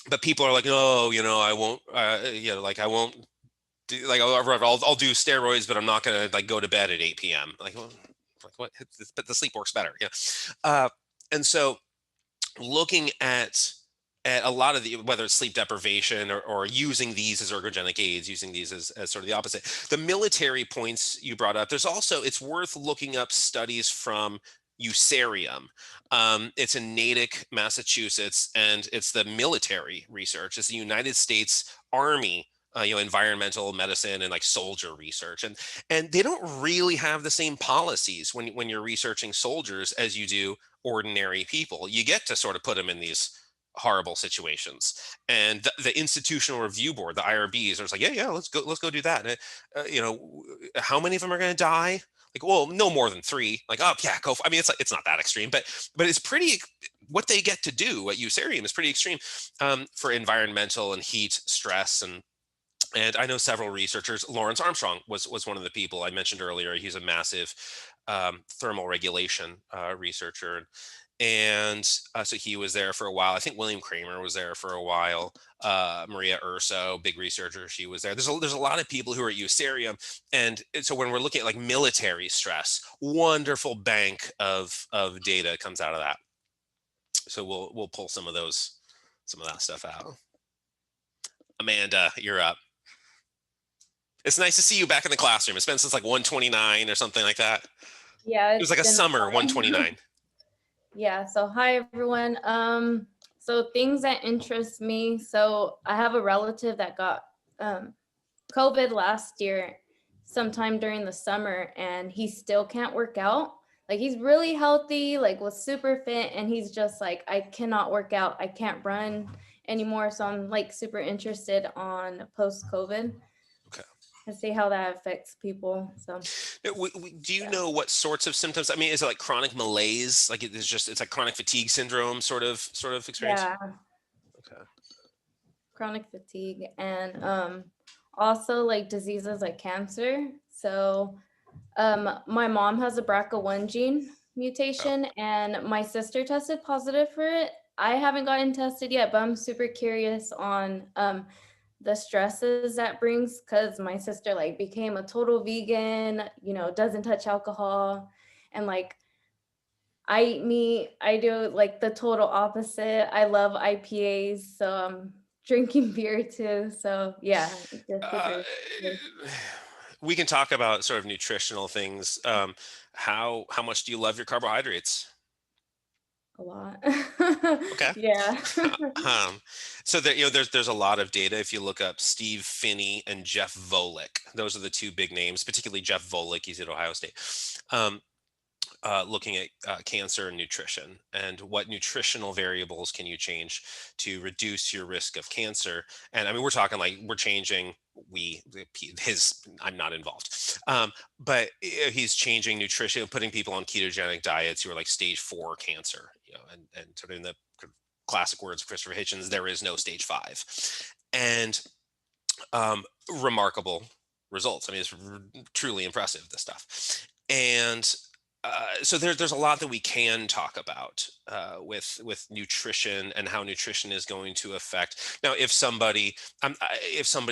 But people are like, oh, I won't, like I won't do, like, I'll do steroids, but I'm not gonna like go to bed at 8 p.m. Like, well, like what? But the sleep works better. And so looking at a lot of the, whether it's sleep deprivation or using these as ergogenic aids, using these as sort of the opposite. The military points you brought up, there's also, it's worth looking up studies from Usarium. It's in Natick, Massachusetts, and it's the military research. It's the United States Army, environmental medicine and like soldier research, and they don't really have the same policies when you're researching soldiers as you do ordinary people. You get to sort of put them in these horrible situations, and the institutional review board, the IRBs, are like, yeah, let's go do that. And, how many of them are going to die? Like, well, no more than 3. Like, oh yeah, go. I mean, it's not that extreme, but it's pretty. What they get to do at Usarium is pretty extreme, for environmental and heat stress and I know several researchers. Lawrence Armstrong was one of the people I mentioned earlier. He's a massive thermal regulation researcher. And so he was there for a while. I think William Kramer was there for a while. Maria Urso, big researcher, she was there. There's a lot of people who are at Usarium. And so when we're looking at like military stress, wonderful bank of data comes out of that. So we'll pull some of that stuff out. Amanda, you're up. It's nice to see you back in the classroom. It's been since like 129 or something like that. Yeah. It was like a summer 129. Yeah. So hi, everyone. So things that interest me. So I have a relative that got COVID last year, sometime during the summer, and he still can't work out. Like, he's really healthy, like was super fit, and he's just like, I cannot work out. I can't run anymore. So I'm like super interested on post-COVID. And see how that affects people. So, do you know what sorts of symptoms? I mean, is it like chronic malaise? Like it's like chronic fatigue syndrome sort of experience? Yeah. Okay. Chronic fatigue, and also like diseases like cancer. So, my mom has a BRCA1 gene mutation, and my sister tested positive for it. I haven't gotten tested yet, but I'm super curious on the stresses that brings, because my sister like became a total vegan, doesn't touch alcohol, and like I do like the total opposite. I love IPAs, so I'm drinking beer too. So yeah. We can talk about sort of nutritional things. How much do you love your carbohydrates? A lot. Okay. Yeah. So there's a lot of data. If you look up Steve Finney and Jeff Volek, those are the two big names, particularly Jeff Volek, he's at Ohio State, looking at cancer and nutrition and what nutritional variables can you change to reduce your risk of cancer. And I mean, we're talking like we're changing, I'm not involved, but he's changing nutrition, putting people on ketogenic diets who are like stage 4 cancer, and sort of in the classic words of Christopher Hitchens, there is no stage 5, and remarkable results. I mean, it's truly impressive, this stuff. And so there's a lot that we can talk about with nutrition and how nutrition is going to affect. Now, if somebody's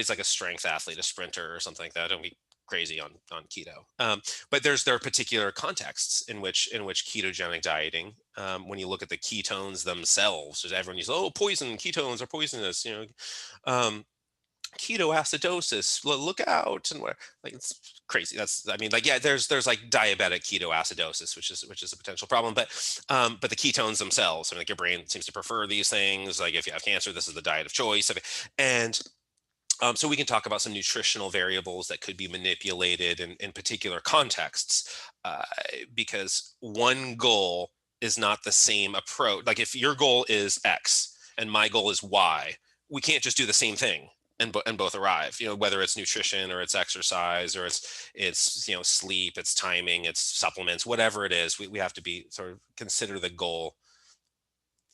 like a strength athlete, a sprinter or something like that, don't be crazy on keto. But there are particular contexts in which ketogenic dieting, when you look at the ketones themselves, everyone uses, oh, ketones are poisonous, ketoacidosis, look out, and where, like, it's crazy. That's, I mean, like, yeah, there's like diabetic ketoacidosis, which is a potential problem, but the ketones themselves, I mean, like, your brain seems to prefer these things. Like, if you have cancer, this is the diet of choice. And so we can talk about some nutritional variables that could be manipulated in particular contexts, because one goal is not the same approach. Like, if your goal is X and my goal is Y, we can't just do the same thing and both arrive. Whether it's nutrition or it's exercise or it's sleep, it's timing, it's supplements, whatever it is, we have to be sort of consider the goal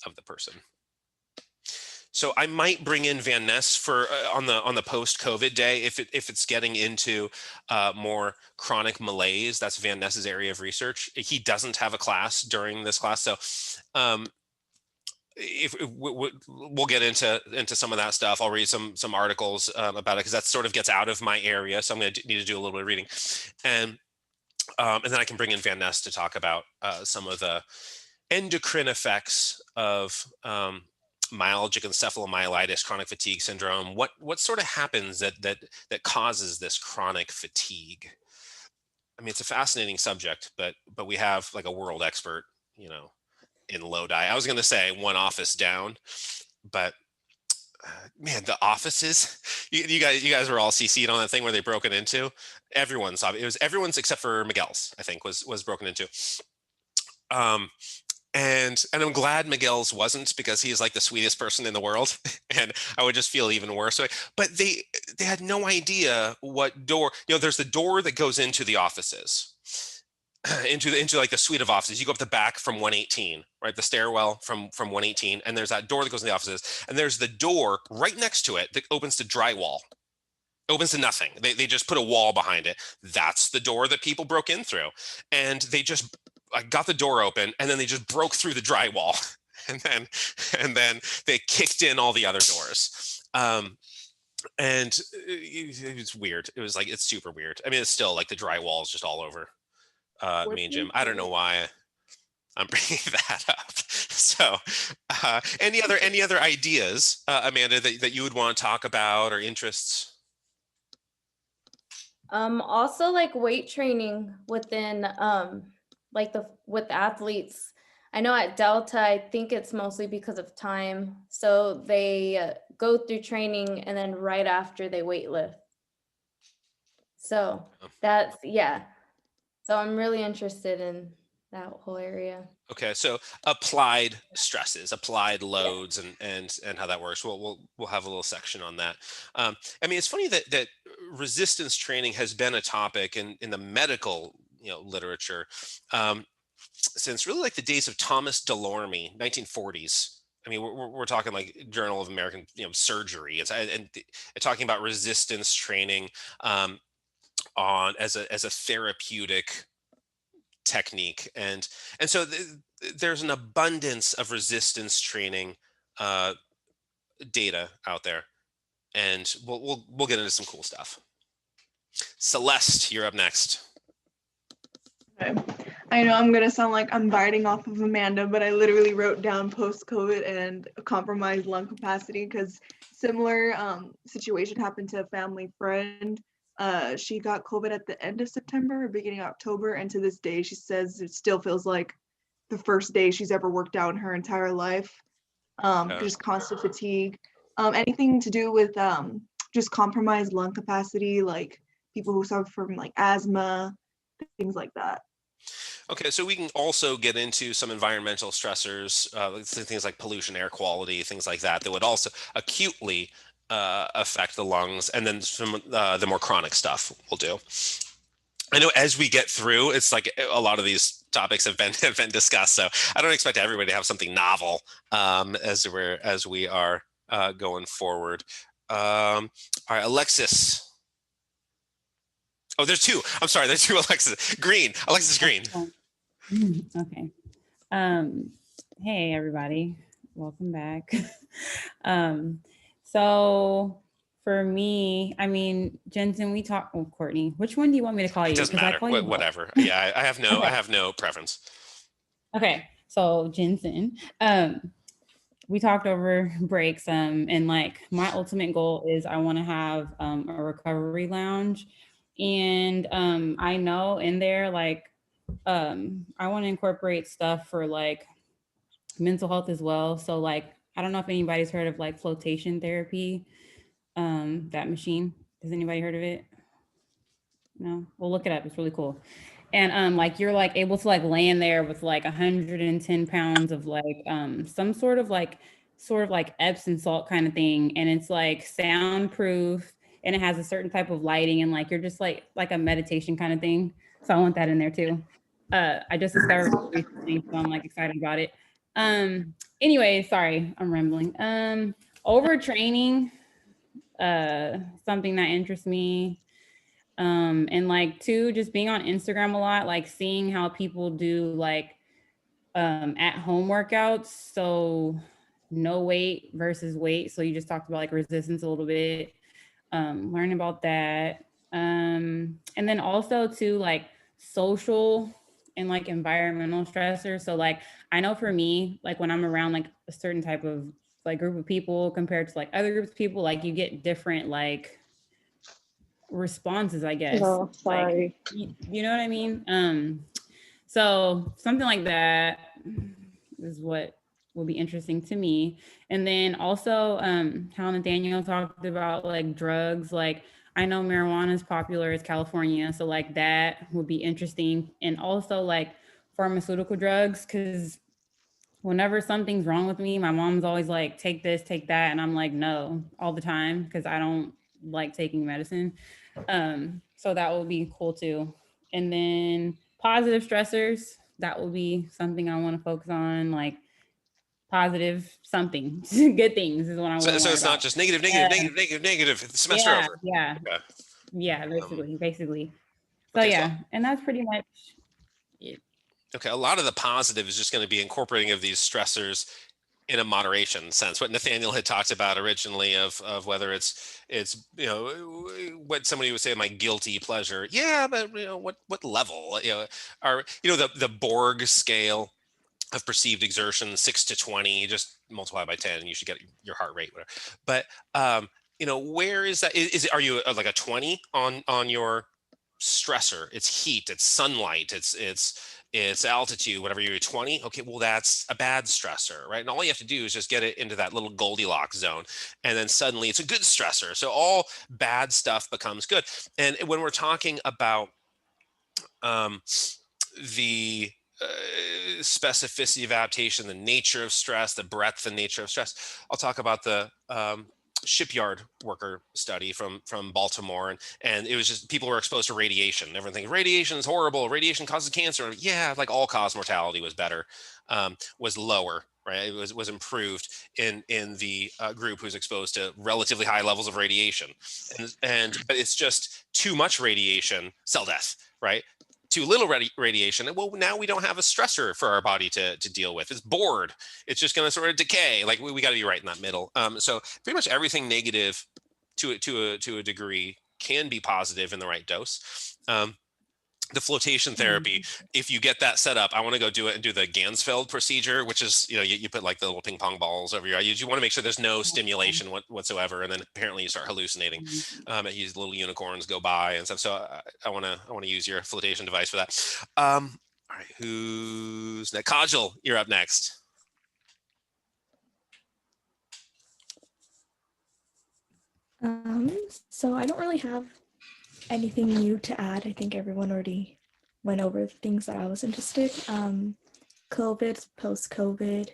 of the person. So I might bring in Van Ness for on the post-COVID day if it's getting into more chronic malaise. That's Van Ness's area of research. He doesn't have a class during this class, so if we'll get into some of that stuff. I'll read some articles about it, because that sort of gets out of my area. So I'm going to need to do a little bit of reading, and then I can bring in Van Ness to talk about some of the endocrine effects of myalgic encephalomyelitis, chronic fatigue syndrome. What sort of happens that causes this chronic fatigue? I mean, it's a fascinating subject, but we have like a world expert, in Lodi. I was going to say one office down, but man, the offices, you guys were all CC'd on that thing where they broke it into. Everyone's, it was everyone's except for Miguel's, I think, was broken into. And I'm glad Miguel's wasn't, because he's like the sweetest person in the world, and I would just feel even worse. But they had no idea what door. There's the door that goes into the offices, into like the suite of offices. You go up the back from 118, right? The stairwell from 118, and there's that door that goes in the offices, and there's the door right next to it that opens to drywall. Opens to nothing. They just put a wall behind it. That's the door that people broke in through, and they just. I got the door open, and then they just broke through the drywall, and then they kicked in all the other doors. And it was weird. It was like, it's super weird. I mean, it's still like the drywall is just all over main gym. I don't know why I'm bringing that up. So any other ideas, Amanda, that you would want to talk about, or interests? Also, like weight training within with athletes. I know at Delta, I think it's mostly because of time. So they go through training and then right after they weight lift. So that's, yeah. So I'm really interested in that whole area. Okay, so applied stresses, applied loads, and how that works. We'll have a little section on that. I mean, it's funny that resistance training has been a topic in the medical literature since really like the days of Thomas Delorme, 1940s. I mean, we're talking like Journal of American Surgery, and talking about resistance training on as a therapeutic technique, and so there's an abundance of resistance training data out there, and we'll get into some cool stuff. Celeste, you're up next. Okay. I know I'm gonna sound like I'm biting off of Amanda, but I literally wrote down post-COVID and compromised lung capacity, because similar situation happened to a family friend. She got COVID at the end of September or beginning of October, and to this day she says it still feels like the first day she's ever worked out in her entire life. Just constant fatigue. Anything to do with just compromised lung capacity, like people who suffer from like asthma, things like that. Okay, so we can also get into some environmental stressors, things like pollution, air quality, things like that would also acutely affect the lungs, and then some the more chronic stuff we'll do. I know as we get through, it's like a lot of these topics have been discussed, so I don't expect everybody to have something novel as we are going forward. All right, Alexis. Oh, there's two. I'm sorry, there's two Alexis. Green. Alexis Green. Okay. Hey, everybody. Welcome back. So for me, I mean, Jensen, we talked. Oh, Courtney, which one do you want me to call you? It doesn't matter. Whatever. Yeah, I have no. Okay. I have no preference. Okay. So Jensen. we talked over breaks, and like my ultimate goal is I want to have a recovery lounge, and I know in there like I want to incorporate stuff for like mental health as well. So like I don't know if anybody's heard of like flotation therapy, that machine. Has anybody heard of it? No, we'll look it up. It's really cool. And like you're like able to like lay in there with like 110 pounds of like some sort of like Epsom salt kind of thing. And it's like soundproof and it has a certain type of lighting and like you're just like a meditation kind of thing. So I want that in there too. I just discovered it recently, so I'm like excited about it. Anyway, sorry, I'm rambling. Overtraining, something that interests me. And like two, just being on Instagram a lot, like seeing how people do like at home workouts. So no weight versus weight. So you just talked about like resistance a little bit. Learn about that. And then also to like social and like environmental stressors. So like I know for me, like when I'm around like a certain type of like group of people compared to like other groups of people, like you get different like responses, I guess. Oh, sorry. Like, you know what I mean? So something like that is what will be interesting to me. And then also how Nathaniel talked about like drugs, like I know marijuana is popular as California, so like that would be interesting. And also like pharmaceutical drugs, because whenever something's wrong with me, my mom's always like, take this, take that. And I'm like, no, all the time, because I don't like taking medicine. So that will be cool too. And then positive stressors, that will be something I want to focus on, like positive something, good things is what I want to So worry it's not about. just negative, semester Yeah, over. yeah, Okay. yeah, basically. So Okay, yeah, and that's pretty much it. Okay, a lot of the positive is just going to be incorporating of these stressors in a moderation sense. What Nathaniel had talked about originally of whether it's what somebody would say my guilty pleasure. Yeah, but what level? Are the Borg scale of perceived exertion, 6 to 20, you just multiply by 10 and you should get your heart rate, whatever. But where is that? Are you like a 20 on your stressor? It's heat, it's sunlight, it's altitude, whatever. You're 20. Okay, well, that's a bad stressor, right? And all you have to do is just get it into that little Goldilocks zone, and then suddenly it's a good stressor. So all bad stuff becomes good. And when we're talking about the specificity of adaptation, the nature of stress, the breadth and nature of stress, I'll talk about the shipyard worker study from Baltimore, and it was just people were exposed to radiation. Everyone thinks radiation is horrible, radiation causes cancer. Yeah, like all cause mortality was better, was lower, right? It was improved in the group who's exposed to relatively high levels of radiation, but it's just too much radiation, cell death, right? Too little radiation, well, now we don't have a stressor for our body to deal with. It's bored. It's just going to sort of decay. Like we got to be right in that middle. So pretty much everything negative to a degree can be positive in the right dose. The flotation therapy, if you get that set up, I want to go do it and do the Gansfeld procedure, which is, you put like the little ping pong balls over your eye. You want to make sure there's no stimulation whatsoever. And then apparently you start hallucinating. These little unicorns go by and stuff. So I want to use your flotation device for that. All right, who's next? Kajal, you're up next. So I don't really have anything new to add. I think everyone already went over the things that I was interested. COVID, post-COVID,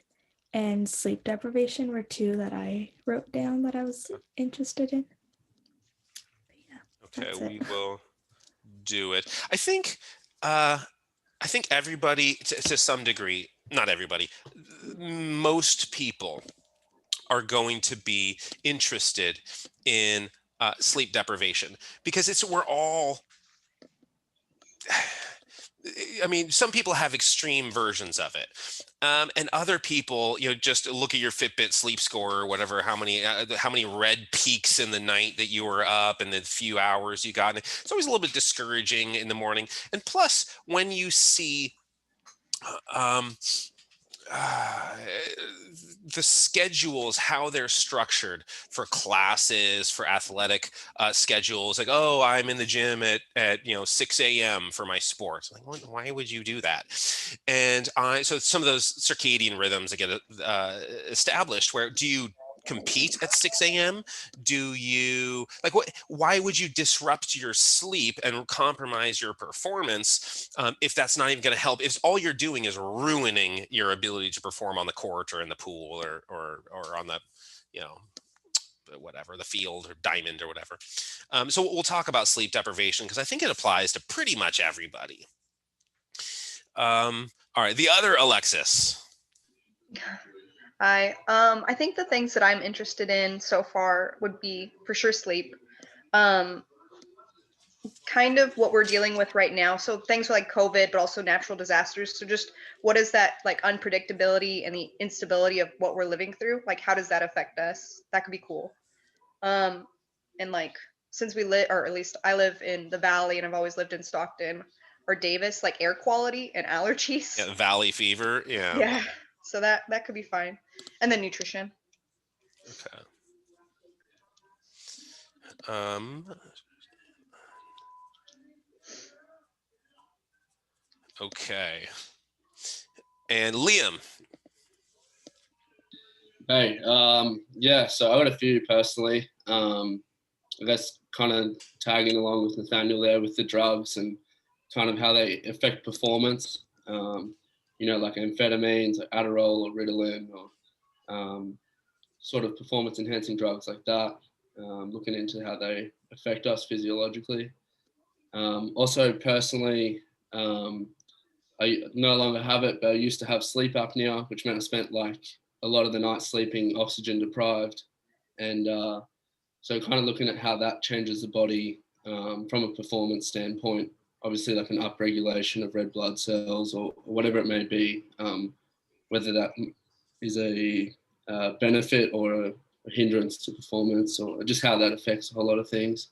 and sleep deprivation were two that I wrote down that I was interested in. Okay, we will do it. I think everybody, to some degree, not everybody, most people are going to be interested in sleep deprivation because we're all. I mean, some people have extreme versions of it, and other people, just look at your Fitbit sleep score or whatever, how many red peaks in the night that you were up and the few hours you got. And it's always a little bit discouraging in the morning. And plus, when you see the schedules, how they're structured for classes, for athletic schedules, like, oh, I'm in the gym at 6 a.m. for my sport. Like, why would you do that? And so some of those circadian rhythms that get established, where do you compete at 6 a.m.? Do you why would you disrupt your sleep and compromise your performance if that's not even going to help, if all you're doing is ruining your ability to perform on the court or in the pool or on the whatever, the field or diamond or whatever. So we'll talk about sleep deprivation because I think it applies to pretty much everybody. All right, the other Alexis. Hi. I think the things that I'm interested in so far would be for sure sleep. Kind of what we're dealing with right now. So things like COVID, but also natural disasters. So just what is that like unpredictability and the instability of what we're living through? Like, how does that affect us? That could be cool. And like, since we live, or at least I live in the Valley and I've always lived in Stockton or Davis, like air quality and allergies. Yeah, valley fever. Yeah. Yeah. So that could be fine. And then nutrition. Okay. Okay. And Liam. Hey, yeah, so I got a few personally. I guess kind of tagging along with Nathaniel there with the drugs and kind of how they affect performance. Like amphetamines, like Adderall or Ritalin, or sort of performance enhancing drugs like that. Looking into how they affect us physiologically. Also, personally, I no longer have it, but I used to have sleep apnea, which meant I spent like a lot of the night sleeping oxygen deprived. And so kind of looking at how that changes the body from a performance standpoint, obviously like an upregulation of red blood cells or whatever it may be, whether that is a benefit or a hindrance to performance, or just how that affects a whole lot of things.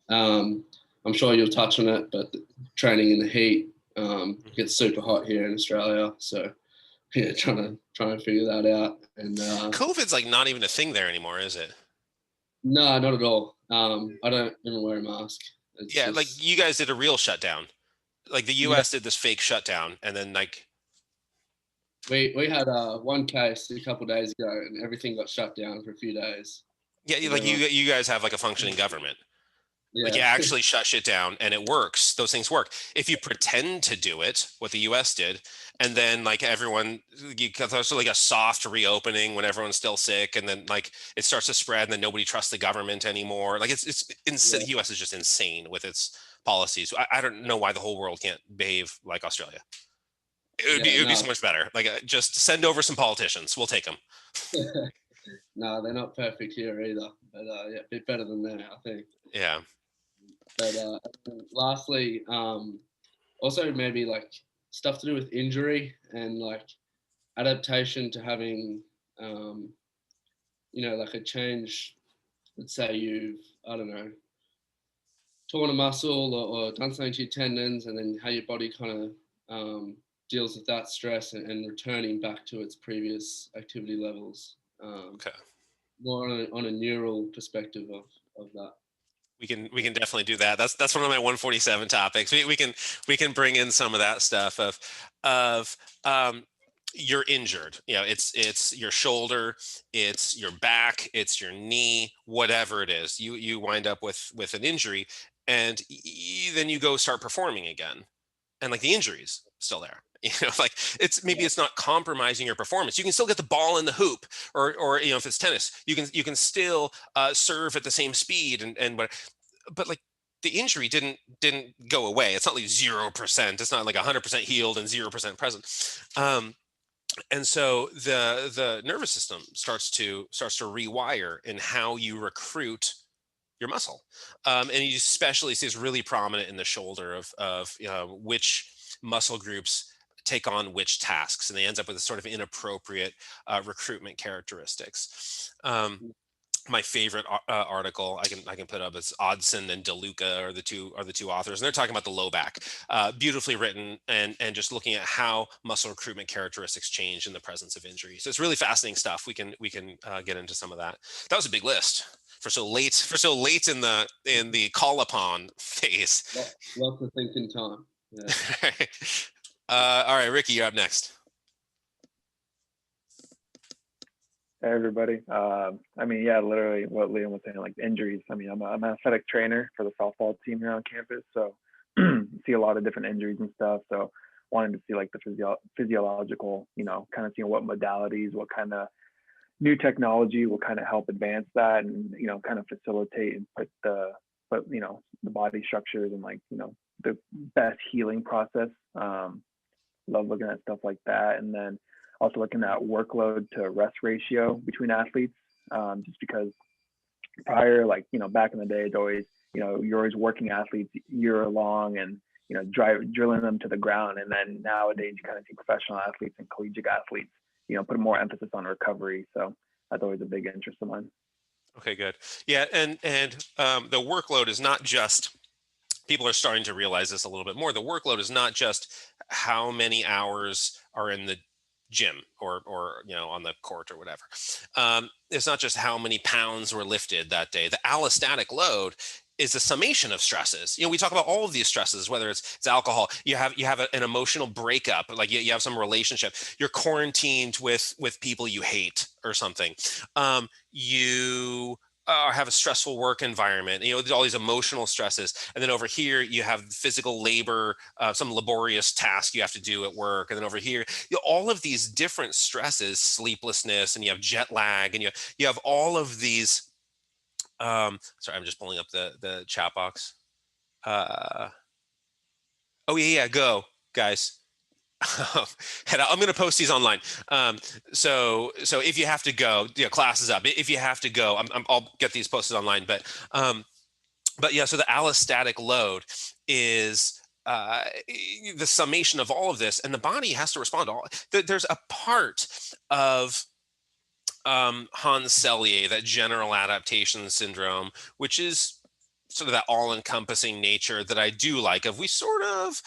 I'm sure you'll touch on it, but training in the heat gets super hot here in Australia. So yeah, trying to figure that out. And COVID's like not even a thing there anymore, is it? No, not at all. I don't even wear a mask. It's yeah, just, like you guys did a real shutdown. Like the US did this fake shutdown, and then like we had one case a couple of days ago, and everything got shut down for a few days. Yeah, like you guys have like a functioning government. Yeah. Like you actually shut shit down and it works. Those things work. If you pretend to do it, what the US did, and then like everyone, there's like a soft reopening when everyone's still sick, and then like it starts to spread, and then nobody trusts the government anymore. Like it's insane. The US is just insane with its policies. I don't know why the whole world can't behave like Australia. It would be so much better. Like just send over some politicians. We'll take them. No, they're not perfect here either, but yeah, a bit better than that, I think. Yeah. But lastly, also maybe like stuff to do with injury and like adaptation to having, like a change. Let's say you've, I don't know, torn a muscle or done something to your tendons, and then how your body kind of deals with that stress and returning back to its previous activity levels. Okay. More on a neural perspective of that. We can definitely do that. That's one of my 147 topics. We can bring in some of that stuff of you're injured. It's your shoulder, it's your back, it's your knee, whatever it is. You wind up with an injury, and then you go start performing again, and like the injury's still there. Like it's not compromising your performance. You can still get the ball in the hoop, or if it's tennis, you can still serve at the same speed and but like the injury didn't go away. It's not like 0%. It's not like 100% healed and 0% present. And so the nervous system starts to rewire in how you recruit your muscle, and you especially see it's really prominent in the shoulder of which muscle groups take on which tasks, and they end up with a sort of inappropriate recruitment characteristics. my favorite article I can put up. It's Odson and DeLuca are the two authors, and they're talking about the low back, beautifully written, and just looking at how muscle recruitment characteristics change in the presence of injury. So it's really fascinating stuff. We can get into some of that. That was a big list for so late in the call upon phase. Lots of thinking time. Yeah. All right, Ricky, you're up next. Hey everybody. I mean, yeah, literally what Liam was saying, like injuries. I mean, I'm an athletic trainer for the softball team here on campus, so see a lot of different injuries and stuff. So wanting to see like the physiological, kind of seeing what modalities, what kind of new technology will kind of help advance that, and kind of facilitate and put the body structures and the best healing process. Love looking at stuff like that, and then also looking at workload to rest ratio between athletes, just because prior, back in the day, it's always, you're always working athletes year long and, drilling them to the ground. And then nowadays you kind of see professional athletes and collegiate athletes, put more emphasis on recovery. So that's always a big interest of mine. Okay, good. Yeah. And the workload is not just, people are starting to realize this a little bit more. The workload is not just how many hours are in the gym or on the court or whatever. It's not just how many pounds were lifted that day. The allostatic load is a summation of stresses. We talk about all of these stresses, whether it's alcohol, you have an emotional breakup, like you have some relationship, you're quarantined with people you hate or something. You have a stressful work environment, there's all these emotional stresses. And then over here, you have physical labor, some laborious task you have to do at work. And then over here, all of these different stresses, sleeplessness, and you have jet lag, and you have all of these, sorry, I'm just pulling up the chat box. Oh yeah, go guys. I'm going to post these online. So if you have to go, class is up. If you have to go, I'll get these posted online. But yeah, so the allostatic load is the summation of all of this, and the body has to respond to all. There's a part of Hans Selye, that general adaptation syndrome, which is sort of that all-encompassing nature that I do like, of we sort of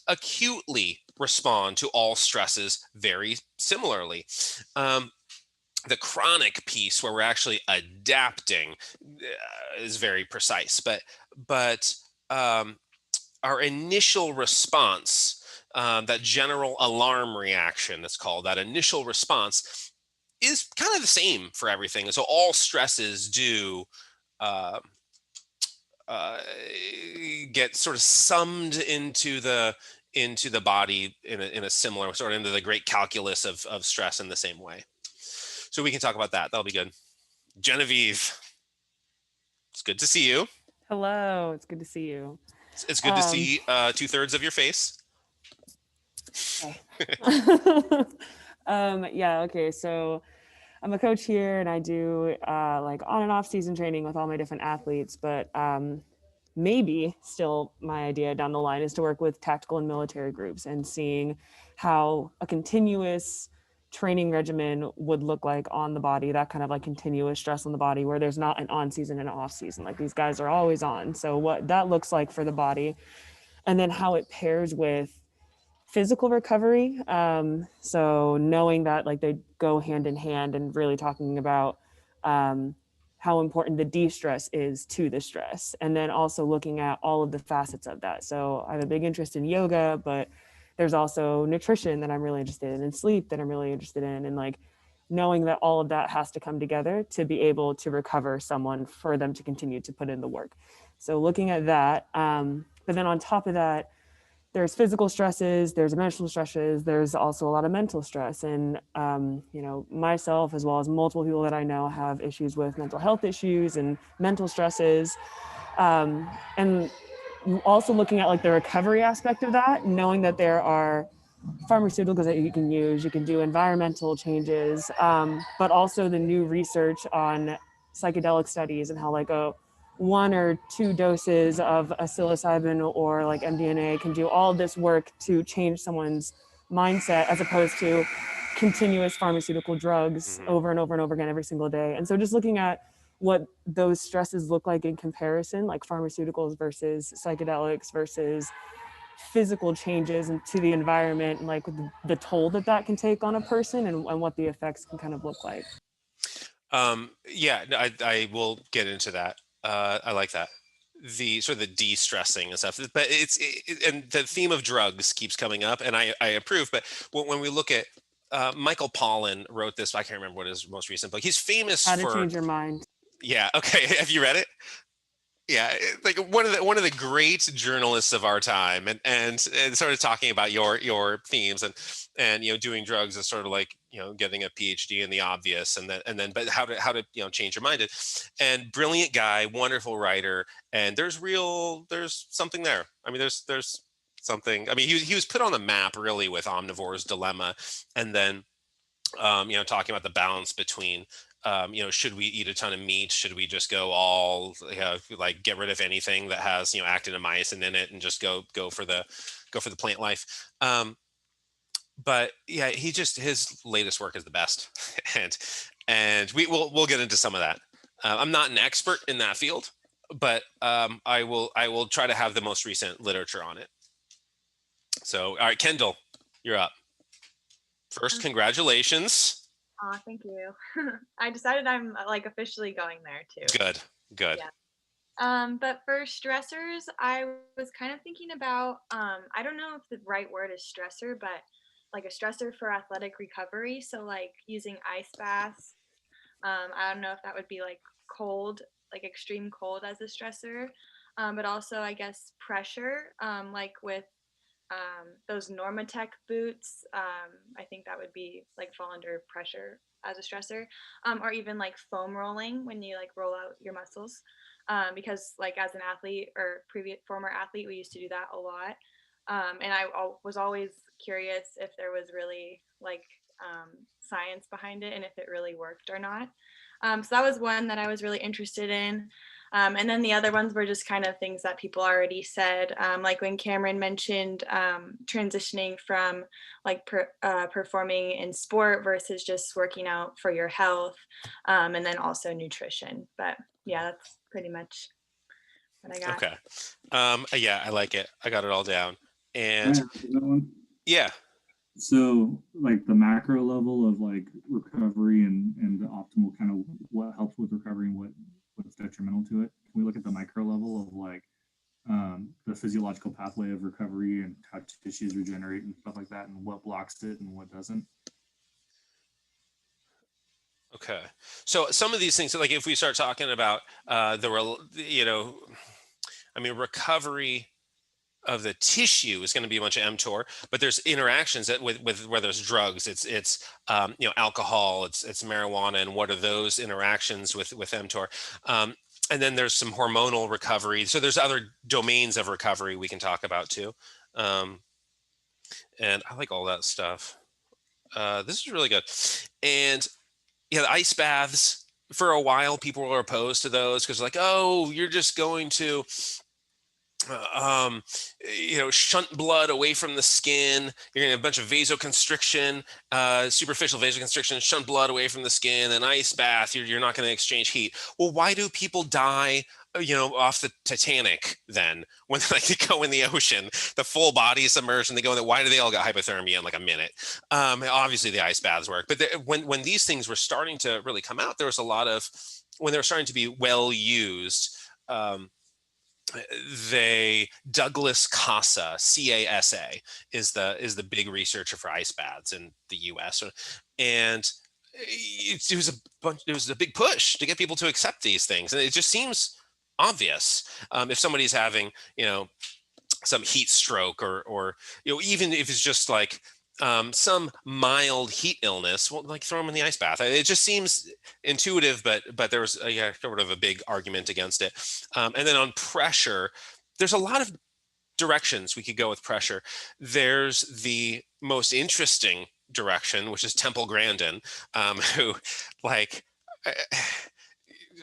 acutely respond to all stresses very similarly. The chronic piece, where we're actually adapting, is very precise, but our initial response, that general alarm reaction, that's called, that initial response, is kind of the same for everything. And so all stresses do get sort of summed into the body in a similar sort of, into the great calculus of stress in the same way. So we can talk about that. That'll be good. Genevieve, it's good to see you. Hello, it's good to see you. It's good to see 2/3 of your face. Okay. Yeah, okay, so I'm a coach here, and I do like on and off season training with all my different athletes, but maybe still my idea down the line is to work with tactical and military groups and seeing how a continuous training regimen would look like on the body, that kind of like continuous stress on the body, where there's not an on season and an off season. Like these guys are always on. So what that looks like for the body, and then how it pairs with physical recovery. So knowing that like they go hand in hand, and really talking about how important the de-stress is to the stress, and then also looking at all of the facets of that. So I have a big interest in yoga, but there's also nutrition that I'm really interested in, and sleep that I'm really interested in, and like knowing that all of that has to come together to be able to recover someone, for them to continue to put in the work. So looking at that, but then on top of that, there's physical stresses, there's emotional stresses, there's also a lot of mental stress. And, myself, as well as multiple people that I know, have issues with mental health issues and mental stresses. And also looking at like the recovery aspect of that, knowing that there are pharmaceuticals that you can use, you can do environmental changes, but also the new research on psychedelic studies, and how like a 1 or 2 doses of a psilocybin or like MDMA can do all this work to change someone's mindset, as opposed to continuous pharmaceutical drugs over and over and over again every single day. And so just looking at what those stresses look like in comparison, like pharmaceuticals versus psychedelics versus physical changes to the environment, and like the toll that that can take on a person, and what the effects can kind of look like. Yeah, I will get into that. I like that. The sort of the de-stressing and stuff, but and the theme of drugs keeps coming up, and I approve. But when we look at Michael Pollan wrote this, I can't remember what his most recent book. He's famous How for to Change Your Mind. Yeah. Okay. Have you read it? Yeah, like one of the great journalists of our time, and sort of talking about your themes, and doing drugs is sort of like getting a PhD in the obvious, and then but how to change your mind. And brilliant guy, wonderful writer, and there's something there. I mean, there's something. I mean, he was put on the map really with Omnivore's Dilemma, and then talking about the balance between should we eat a ton of meat? Should we just go all like get rid of anything that has actinomycin in it and just go for the plant life? But yeah, his latest work is the best, and we'll get into some of that. I'm not an expert in that field, but I will try to have the most recent literature on it. So, all right, Kendall, you're up. First, congratulations. Oh, thank you. I decided I'm like officially going there too. Good. Yeah. But for stressors, I was kind of thinking about, I don't know if the right word is stressor, but like a stressor for athletic recovery. So like using ice baths. I don't know if that would be like cold, like extreme cold as a stressor, but also I guess pressure, like with those Normatec boots. I think that would be like fall under pressure as a stressor, or even like foam rolling when you like roll out your muscles, because like as an athlete or former athlete, we used to do that a lot, and I was always curious if there was really like science behind it and if it really worked or not. So that was one that I was really interested in. And then the other ones were just kind of things that people already said, like when Cameron mentioned transitioning from like performing in sport versus just working out for your health, and then also nutrition. But yeah, that's pretty much what I got. Okay. Yeah, I like it. I got it all down. And yeah. So like the macro level of like recovery and the optimal kind of what helps with recovery and what's detrimental to it. Can we look at the micro level of like the physiological pathway of recovery and how tissues regenerate and stuff like that, and what blocks it and what doesn't? Okay. So some of these things, like if we start talking about recovery of the tissue is going to be a bunch of mTOR, but there's interactions with where there's drugs. It's alcohol, it's marijuana, and what are those interactions with mTOR? And then there's some hormonal recovery. So there's other domains of recovery we can talk about too. And I like all that stuff. This is really good. And yeah, the ice baths. For a while, people were opposed to those because like, oh, you're just going to shunt blood away from the skin. You're gonna have a bunch of vasoconstriction, superficial vasoconstriction, shunt blood away from the skin. An ice bath, you're not going to exchange heat. Well, why do people die off the Titanic then when they go in the ocean, the full body is submerged and they go in there? Why do they all get hypothermia in like a minute? Obviously the ice baths work, but when these things were starting to really come out, there was a lot of, when they were starting to be well used, Douglas Casa, CASA, is the big researcher for ice baths in the US, and it was a big push to get people to accept these things, and it just seems obvious. If somebody's having some heat stroke or even if it's just like some mild heat illness, well, like throw them in the ice bath. It just seems intuitive, but there was sort of a big argument against it. And then on pressure, there's a lot of directions we could go with pressure. There's the most interesting direction, which is Temple Grandin, who like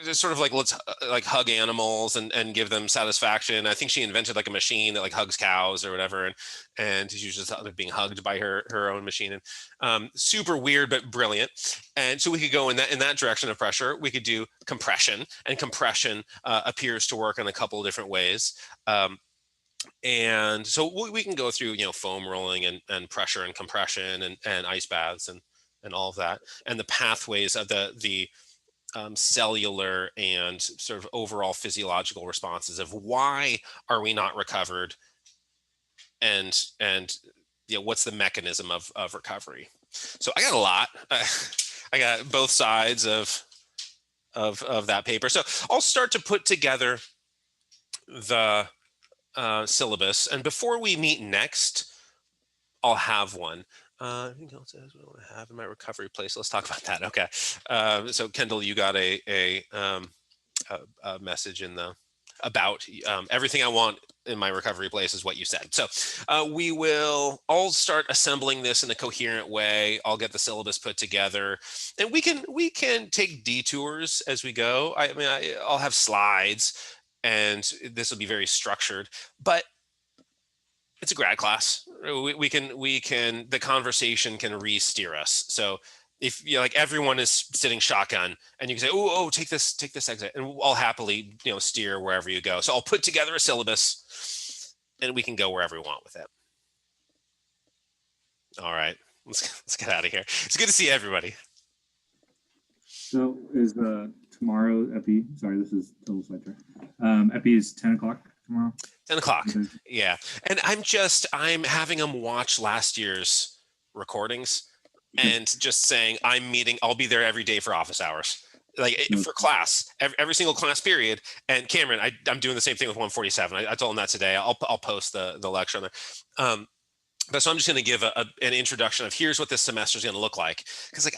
just sort of like, let's like hug animals and give them satisfaction. I think she invented like a machine that like hugs cows or whatever, and she was just being hugged by her own machine, and super weird but brilliant. And so we could go in that direction of pressure. We could do compression, and compression appears to work in a couple of different ways. And so we can go through, foam rolling and pressure and compression and ice baths and all of that, and the pathways of the cellular and sort of overall physiological responses of why are we not recovered, and what's the mechanism of recovery. So I got a lot. I got both sides of that paper. So I'll start to put together the syllabus, and before we meet next, I'll have one. Anything else I want to have in my recovery place? Let's talk about that. Okay. So Kendall, you got a message in the about everything I want in my recovery place is what you said. So I'll start assembling this in a coherent way. I'll get the syllabus put together, and we can take detours as we go. I'll have slides, and this will be very structured, but it's a grad class. We can the conversation can re-steer us. So if like everyone is sitting shotgun, and you can say, oh, take this exit, and I'll happily steer wherever you go. So I'll put together a syllabus, and we can go wherever we want with it. All right, let's get out of here. It's good to see everybody. So is tomorrow epi? Sorry, this is total sidetrack. Epi is 10 o'clock tomorrow. 10 o'clock. Yeah. And I'm having them watch last year's recordings and just saying, I'll be there every day for office hours, like for class, every single class period. And Cameron, I'm doing the same thing with 147. I told him that today. I'll post the lecture on there. But so I'm just going to give an introduction of here's what this semester is going to look like, because like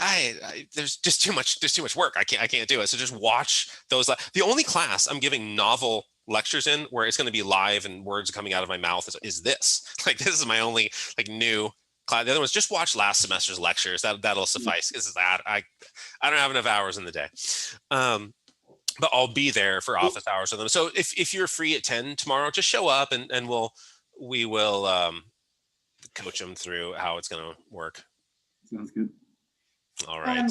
there's just too much work. I can't do it. So just watch those. The only class I'm giving novel lectures in where it's going to be live and words coming out of my mouth is this. Like this is my only like new class. The other ones, just watch last semester's lectures. That'll suffice. Because I don't have enough hours in the day. But I'll be there for office hours with them. So if you're free at 10 tomorrow, just show up and we will coach them through how it's going to work. Sounds good. All right.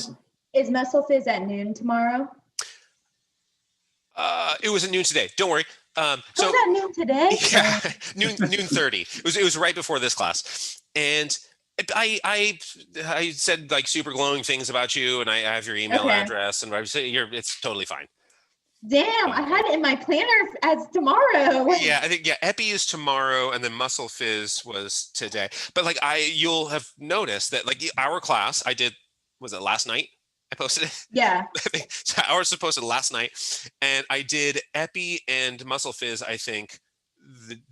Is Muscle Fizz at noon tomorrow? It was at noon today. Don't worry. So at noon today? Yeah, noon 30. It was right before this class, and I said like super glowing things about you, and I have your email address, and I say it's totally fine. Damn, I had it in my planner as tomorrow. Yeah, I think Epi is tomorrow, and then Muscle Fizz was today. But like you'll have noticed that like our class was it last night? I posted it. Yeah. So ours was posted last night, and I did Epi and Muscle Fizz, I think,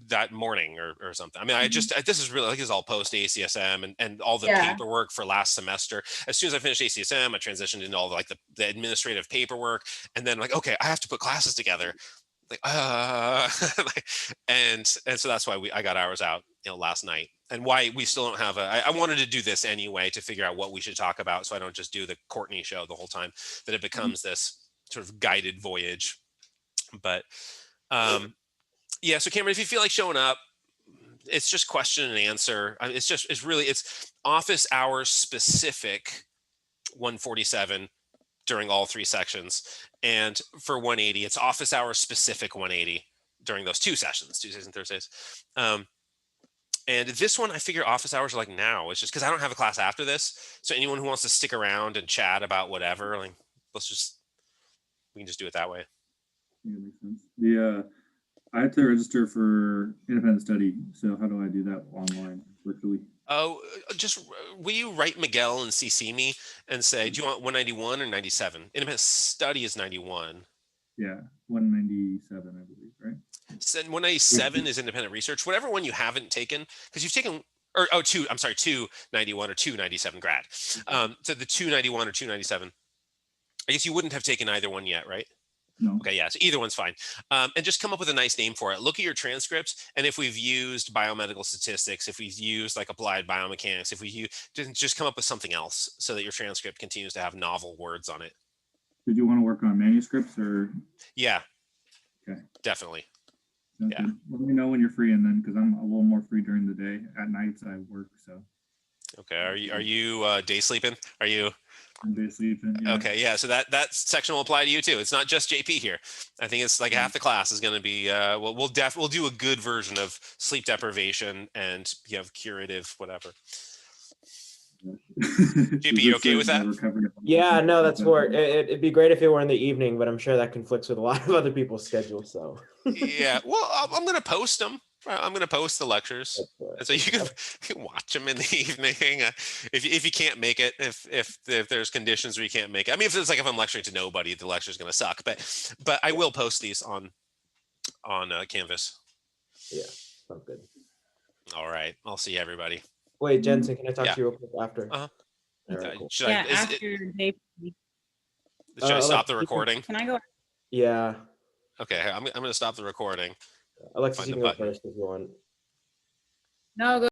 that morning or something. I mean, this is really like this is all post ACSM and all the paperwork for last semester. As soon as I finished ACSM, I transitioned into all the administrative paperwork, and then like, okay, I have to put classes together. Like, and so that's why I got ours out, last night, and why we still don't have I wanted to do this anyway to figure out what we should talk about, so I don't just do the Courtney show the whole time, that it becomes this sort of guided voyage. But yeah, so Cameron, if you feel like showing up, it's just question and answer. It's office hours specific 147 during all three sections. And for 180, it's office hours specific 180 during those two sessions, Tuesdays and Thursdays. And this one, I figure office hours are like now. It's just because I don't have a class after this. So anyone who wants to stick around and chat about whatever, like we can just do it that way. Yeah, makes sense. I have to register for independent study. So how do I do that online, virtually? Oh, will you write Miguel and CC me and say, do you want 191 or 97? Independent study is 91. Yeah, 197, I believe, right? So 197 is independent research. Whatever one you haven't taken, because you've taken, 291 or 297 grad. So the 291 or 297, I guess you wouldn't have taken either one yet, right? No. Okay, yeah, so either one's fine. And just come up with a nice name for it. Look at your transcripts, and if we've used biomedical statistics, if we've used like applied biomechanics, if we use, just come up with something else so that your transcript continues to have novel words on it. Did you want to work on manuscripts or? Yeah. Okay. Definitely. Sounds good. Let me know when you're free, and then because I'm a little more free during the day. At nights I work, so. Okay. Are you day sleeping? Are you? I'm day sleeping. Yeah. Okay. Yeah. So that section will apply to you too. It's not just JP here. I think it's like half the class is going to be. We'll do a good version of sleep deprivation and curative whatever. JP, you okay with that? Yeah, no, that's for it'd be great if it were in the evening, but I'm sure that conflicts with a lot of other people's schedules. So Yeah, well, I'm gonna post them. I'm gonna post the lectures, and so you can watch them in the evening. If you can't make it, if there's conditions where you can't make it. I mean, if I'm lecturing to nobody, the lecture's gonna suck. But I will post these on Canvas. Yeah, sounds good. All right, I'll see everybody. Wait, Jensen, can I talk Yeah. to you real quick after? Uh-huh. All right, cool. Should Yeah, I, after they. should I stop the recording? Can I go? Yeah. Okay, I'm gonna stop the recording. Alexis, Find you the can go button. first if you want. No, go.